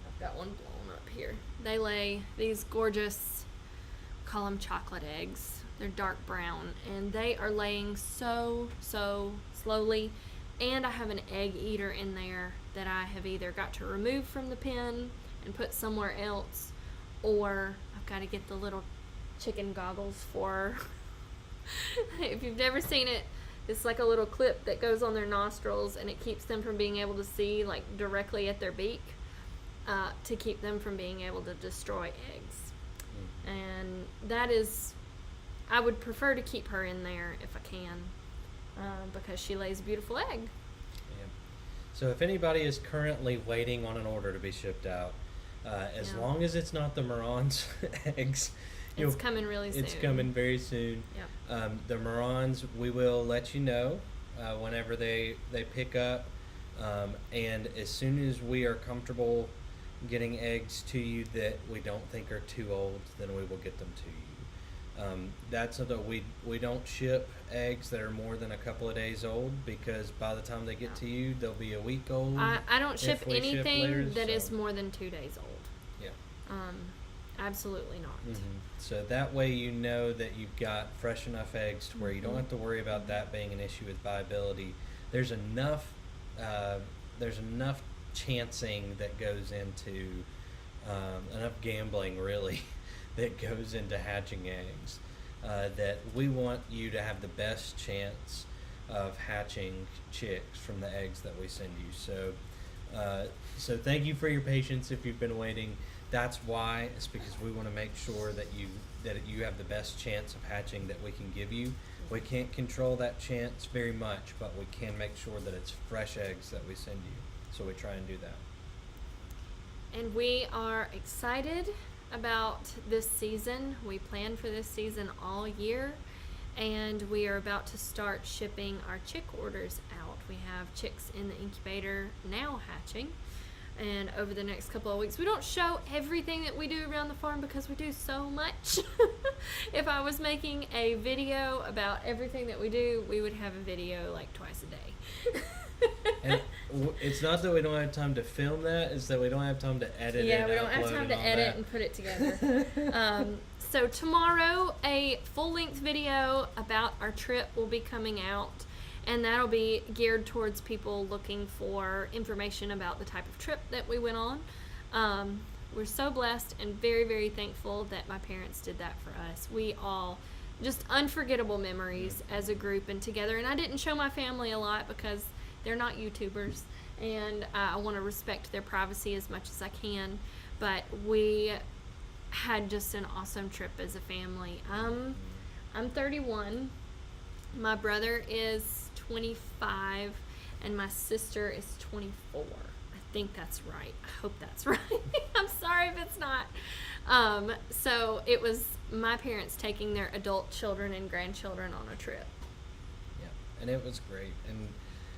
I've got one blown up here. They lay these gorgeous, call them chocolate eggs. They're dark brown, and they are laying so slowly. And I have an egg eater in there that I have either got to remove from the pen and put somewhere else, or I've got to get the little chicken goggles for her. If you've never seen it, it's like a little clip that goes on their nostrils, and it keeps them from being able to see like directly at their beak, to keep them from being able to destroy eggs. And that is, I would prefer to keep her in there if I can, because she lays a beautiful egg. yeah. So if anybody is currently waiting on an order to be shipped out, as Yeah. long as it's not the Marans eggs, It's coming really soon. it's coming very soon. Yep. The Marans, we will let you know whenever they pick up, and as soon as we are comfortable getting eggs to you that we don't think are too old, then we will get them to you. That's so that we don't ship eggs that are more than a couple of days old, because by the time they get to you, they'll be a week old. I don't ship if we ship anything layers, that is so- more than 2 days old. Yeah. Absolutely not. So that way you know that you've got fresh enough eggs to where you don't have to worry about that being an issue with viability. There's enough chancing that goes into enough gambling really that goes into hatching eggs, that we want you to have the best chance of hatching chicks from the eggs that we send you. So thank you for your patience if you've been waiting. That's why. It's because we want to make sure that you have the best chance of hatching that we can give you. We can't control that chance very much, but we can make sure that it's fresh eggs that we send you. So we try and do that. And we are excited about this season. We planned for this season all year, and we are about to start shipping our chick orders out. We have chicks in the incubator now hatching, and over the next couple of weeks, we don't show everything that we do around the farm because we do so much. If I was making a video about everything that we do, we would have a video like twice a day. And it's not that we don't have time to film that; it's that we don't have time to edit it. Yeah, we don't have upload time and to all edit that. and put it together. So tomorrow, a full-length video about our trip will be coming out, and that'll be geared towards people looking for information about the type of trip that we went on. We're so blessed and very, very thankful that my parents did that for us. We all, just unforgettable memories as a group and together. And I didn't show my family a lot because they're not YouTubers, and I want to respect their privacy as much as I can. But we had just an awesome trip as a family. I'm 31. My brother is 25. and my sister is 24. I think that's right. I hope that's right. I'm sorry if it's not. So it was my parents taking their adult children and grandchildren on a trip. Yeah, and it was great. And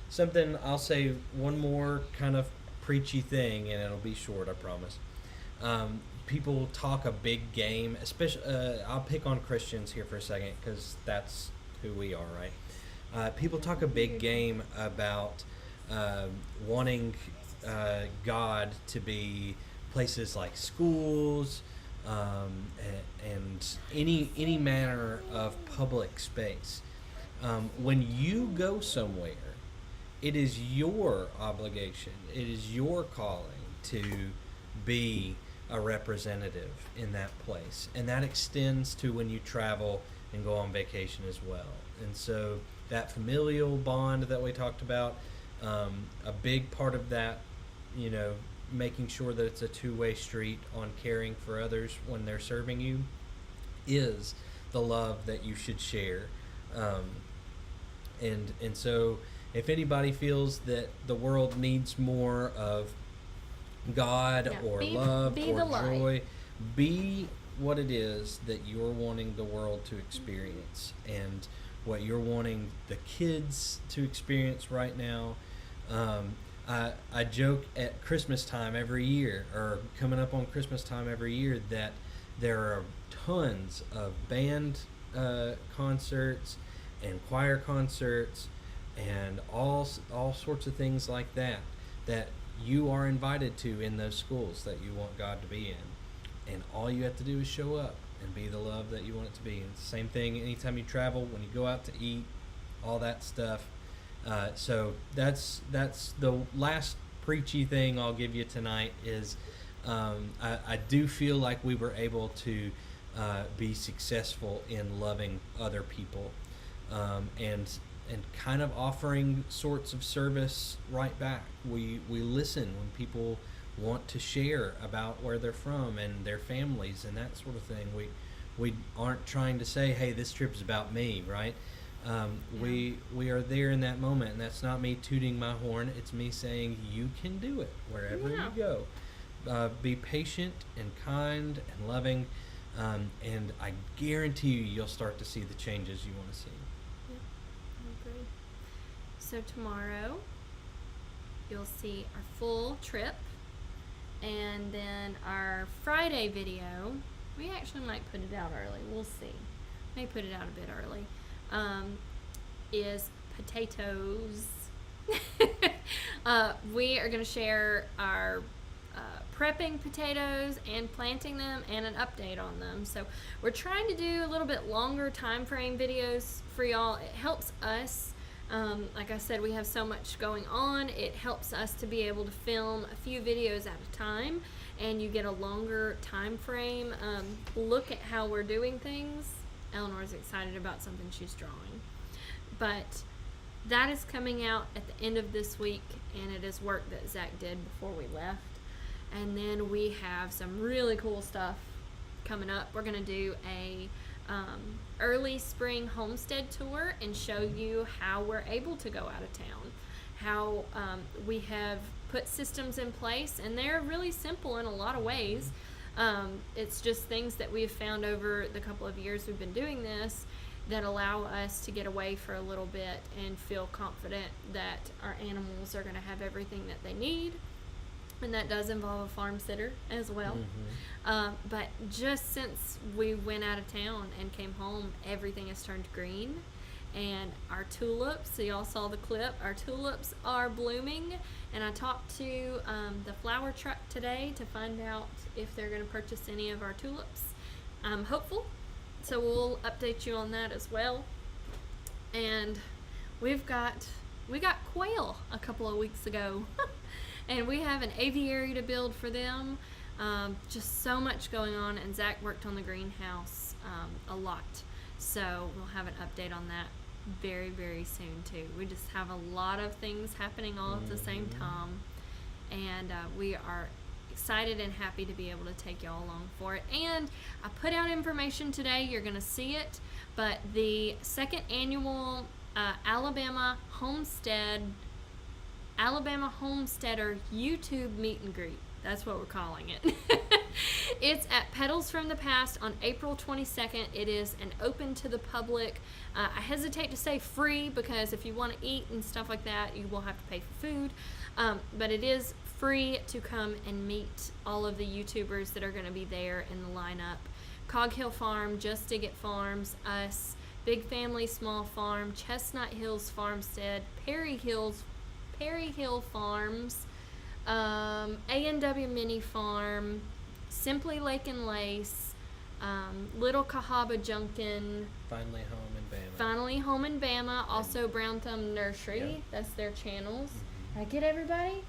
something, I'll say one more kind of preachy thing, and it'll be short, I promise. People talk a big game, especially, I'll pick on Christians here for a second, because that's who we are, right? People talk a big game about wanting God to be places like schools, and any manner of public space. When you go somewhere, it is your obligation, it is your calling to be a representative in that place, and that extends to when you travel and go on vacation as well. And so that familial bond that we talked about, a big part of that, you know, making sure that it's a two-way street on caring for others when they're serving you, is the love that you should share. And so if anybody feels that the world needs more of God, Yeah, or be love, the or light. joy, be what it is that you're wanting the world to experience, and what you're wanting the kids to experience right now. I joke at Christmas time every year, or coming up on Christmas time every year, that there are tons of band concerts and choir concerts and all sorts of things like that you are invited to in those schools that you want God to be in. And all you have to do is show up and be the love that you want it to be. And it's the same thing anytime you travel, when you go out to eat, all that stuff. So that's the last preachy thing I'll give you tonight is I do feel like we were able to be successful in loving other people, and kind of offering sorts of service right back. We listen when people want to share about where they're from and their families and that sort of thing. We aren't trying to say, hey, this trip is about me, right? We are there in that moment, and that's not me tooting my horn. It's me saying you can do it wherever you go. Be patient and kind and loving, and I guarantee you'll start to see the changes you want to see. I agree. So tomorrow you'll see our full trip, and then our Friday video, we actually might put it out early. We'll see. May put it out a bit early. Is potatoes. We are going to share our prepping potatoes and planting them and an update on them. So we're trying to do a little bit longer time frame videos for y'all. It helps us. Like I said, we have so much going on. It helps us to be able to film a few videos at a time, and you get a longer time frame look at how we're doing things. Eleanor's excited about something she's drawing. But that is coming out at the end of this week, and it is work that Zach did before we left. And then we have some really cool stuff coming up. We're going to do a early spring homestead tour and show you how we're able to go out of town, how we have put systems in place, and they're really simple in a lot of ways. It's just things that we've found over the couple of years we've been doing this that allow us to get away for a little bit and feel confident that our animals are going to have everything that they need. And that does involve a farm sitter as well. But just since we went out of town and came home, everything has turned green. And our tulips, so y'all saw the clip, our tulips are blooming. And I talked to the flower truck today to find out if they're going to purchase any of our tulips. I'm hopeful, so we'll update you on that as well. And we got quail a couple of weeks ago. And we have an aviary to build for them. Just so much going on, and Zach worked on the greenhouse a lot. So we'll have an update on that very, very soon too. We just have a lot of things happening all at the same time, and we are excited and happy to be able to take y'all along for it. And I put out information today, you're gonna see it, but the second annual Alabama Homestead Alabama Homesteader YouTube meet and greet. That's what we're calling it. It's at Petals from the Past on April 22nd. It is an open to the public. I hesitate to say free because if you want to eat and stuff like that, you will have to pay for food. But it is free to come and meet all of the YouTubers that are going to be there in the lineup. Cog Hill Farm, Just Dig It Farms, us, Big Family Small Farm, Chestnut Hills Farmstead, Perry Hill Farms, A&W Mini Farm, Simply Lake and Lace, Little Cahaba Junkin, Finally Home in Bama. Finally Home in Bama, also Brown Thumb Nursery. Yep. That's their channels. Did I get everybody?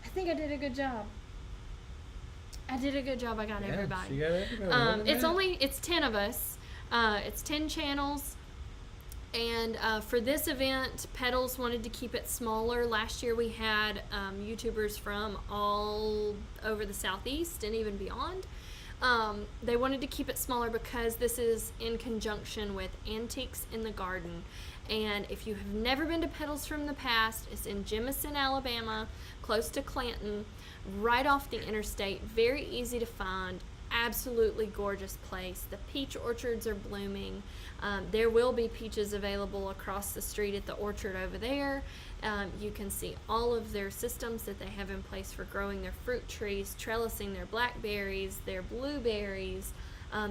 I think I did a good job. I got everybody. She got everybody. It's 10 of us. It's 10 channels. And for this event, Petals wanted to keep it smaller. Last year we had YouTubers from all over the Southeast and even beyond. They wanted to keep it smaller because this is in conjunction with Antiques in the Garden. And if you have never been to Petals from the Past, it's in Jemison, Alabama, close to Clanton, right off the interstate. Very easy to find. Absolutely gorgeous place. The peach orchards are blooming. There will be peaches available across the street at the orchard over there. You can see all of their systems that they have in place for growing their fruit trees, trellising their blackberries, their blueberries.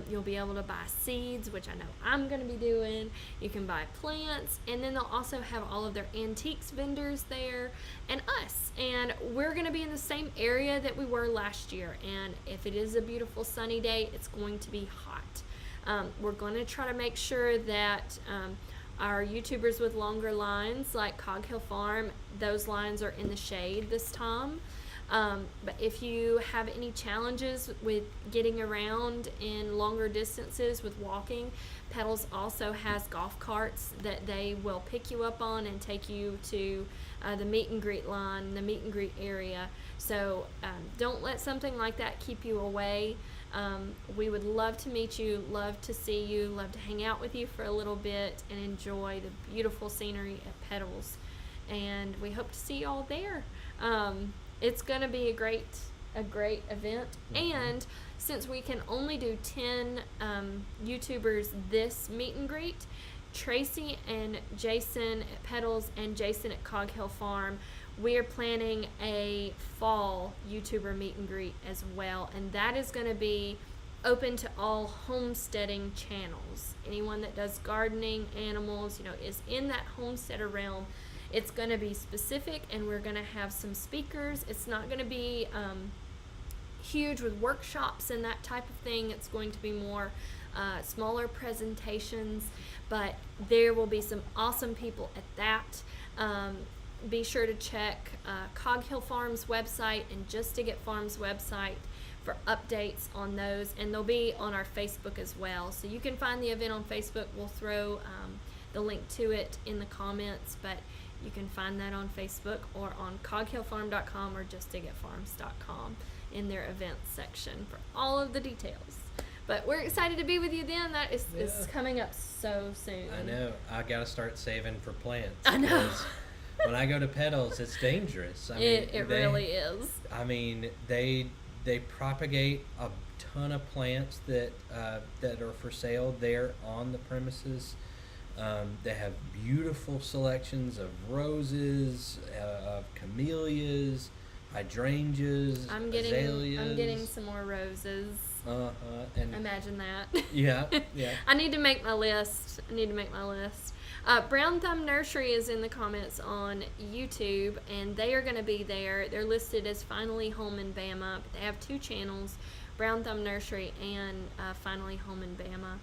You'll be able to buy seeds, which I know I'm going to be doing. You can buy plants, and then they'll also have all of their antiques vendors there and us. And we're going to be in the same area that we were last year. And if it is a beautiful sunny day, it's going to be hot. We're going to try to make sure that our YouTubers with longer lines, like Cog Hill Farm, those lines are in the shade this time. But if you have any challenges with getting around in longer distances with walking, Petals also has golf carts that they will pick you up on and take you to the meet and greet line, the meet and greet area. So don't let something like that keep you away. We would love to meet you, love to see you, love to hang out with you for a little bit and enjoy the beautiful scenery at Petals. And we hope to see you all there. It's going to be a great event. And since we can only do 10 YouTubers this meet and greet, Tracy and Jason at Petals and Jason at Cog Hill Farm, we are planning a fall YouTuber meet and greet as well. And that is going to be open to all homesteading channels. Anyone that does gardening, animals, is in that homesteader realm. It's going to be specific, and we're going to have some speakers. It's not going to be huge with workshops and that type of thing. It's going to be more smaller presentations, but there will be some awesome people at that. Be sure to check Cog Hill Farm's website and Just Dig It Farm's website for updates on those, and they'll be on our Facebook as well. So you can find the event on Facebook. We'll throw the link to it in the comments, but you can find that on Facebook or on coghillfarm.com or justdigitfarms.com in their events section for all of the details. But we're excited to be with you then. That is coming up so soon. I know. I got to start saving for plants. I know. because when I go to Petals, it's dangerous. It really is. I mean, they propagate a ton of plants that are for sale there on the premises. They have beautiful selections of roses, of camellias, hydrangeas, azaleas. I'm getting some more roses. And Imagine that. yeah. I need to make my list. Brown Thumb Nursery is in the comments on YouTube, and they are going to be there. They're listed as Finally Home in Bama, but they have two channels, Brown Thumb Nursery and Finally Home in Bama.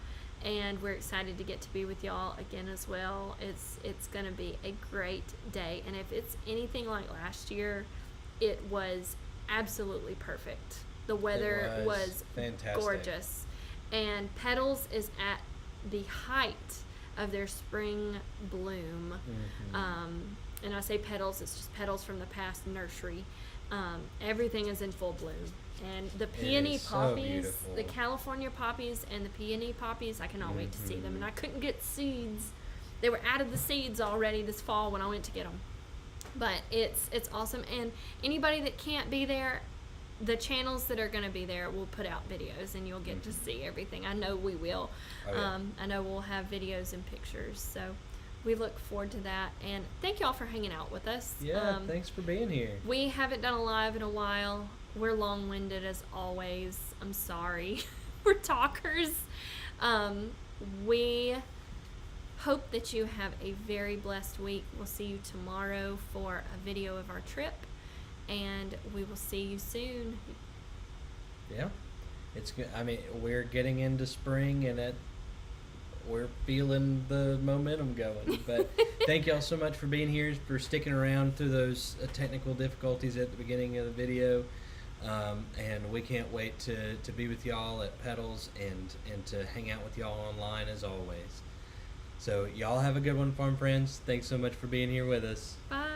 And we're excited to get to be with y'all again as well. It's going to be a great day. And if it's anything like last year, it was absolutely perfect. The weather was fantastic. Gorgeous. And Petals is at the height of their spring bloom. And I say Petals, it's just Petals from the Past Nursery. Everything is in full bloom. And the peony poppies, the California poppies and the peony poppies, I cannot wait to see them. And I couldn't get seeds. They were out of the seeds already this fall when I went to get them. But it's awesome, and anybody that can't be there, the channels that are going to be there will put out videos, and you'll get to see everything. I know we will. Oh, yeah. I know we'll have videos and pictures, so we look forward to that. And thank y'all for hanging out with us. Yeah, thanks for being here. We haven't done a live in a while. We're long-winded as always. I'm sorry. We're talkers. We hope that you have a very blessed week. We'll see you tomorrow for a video of our trip, and we will see you soon. Yeah, it's good. I mean, we're getting into spring, and we're feeling the momentum going. But thank y'all so much for being here, for sticking around through those technical difficulties at the beginning of the video. And we can't wait to be with y'all at Pedals and to hang out with y'all online as always. So y'all have a good one, farm friends. Thanks so much for being here with us. Bye.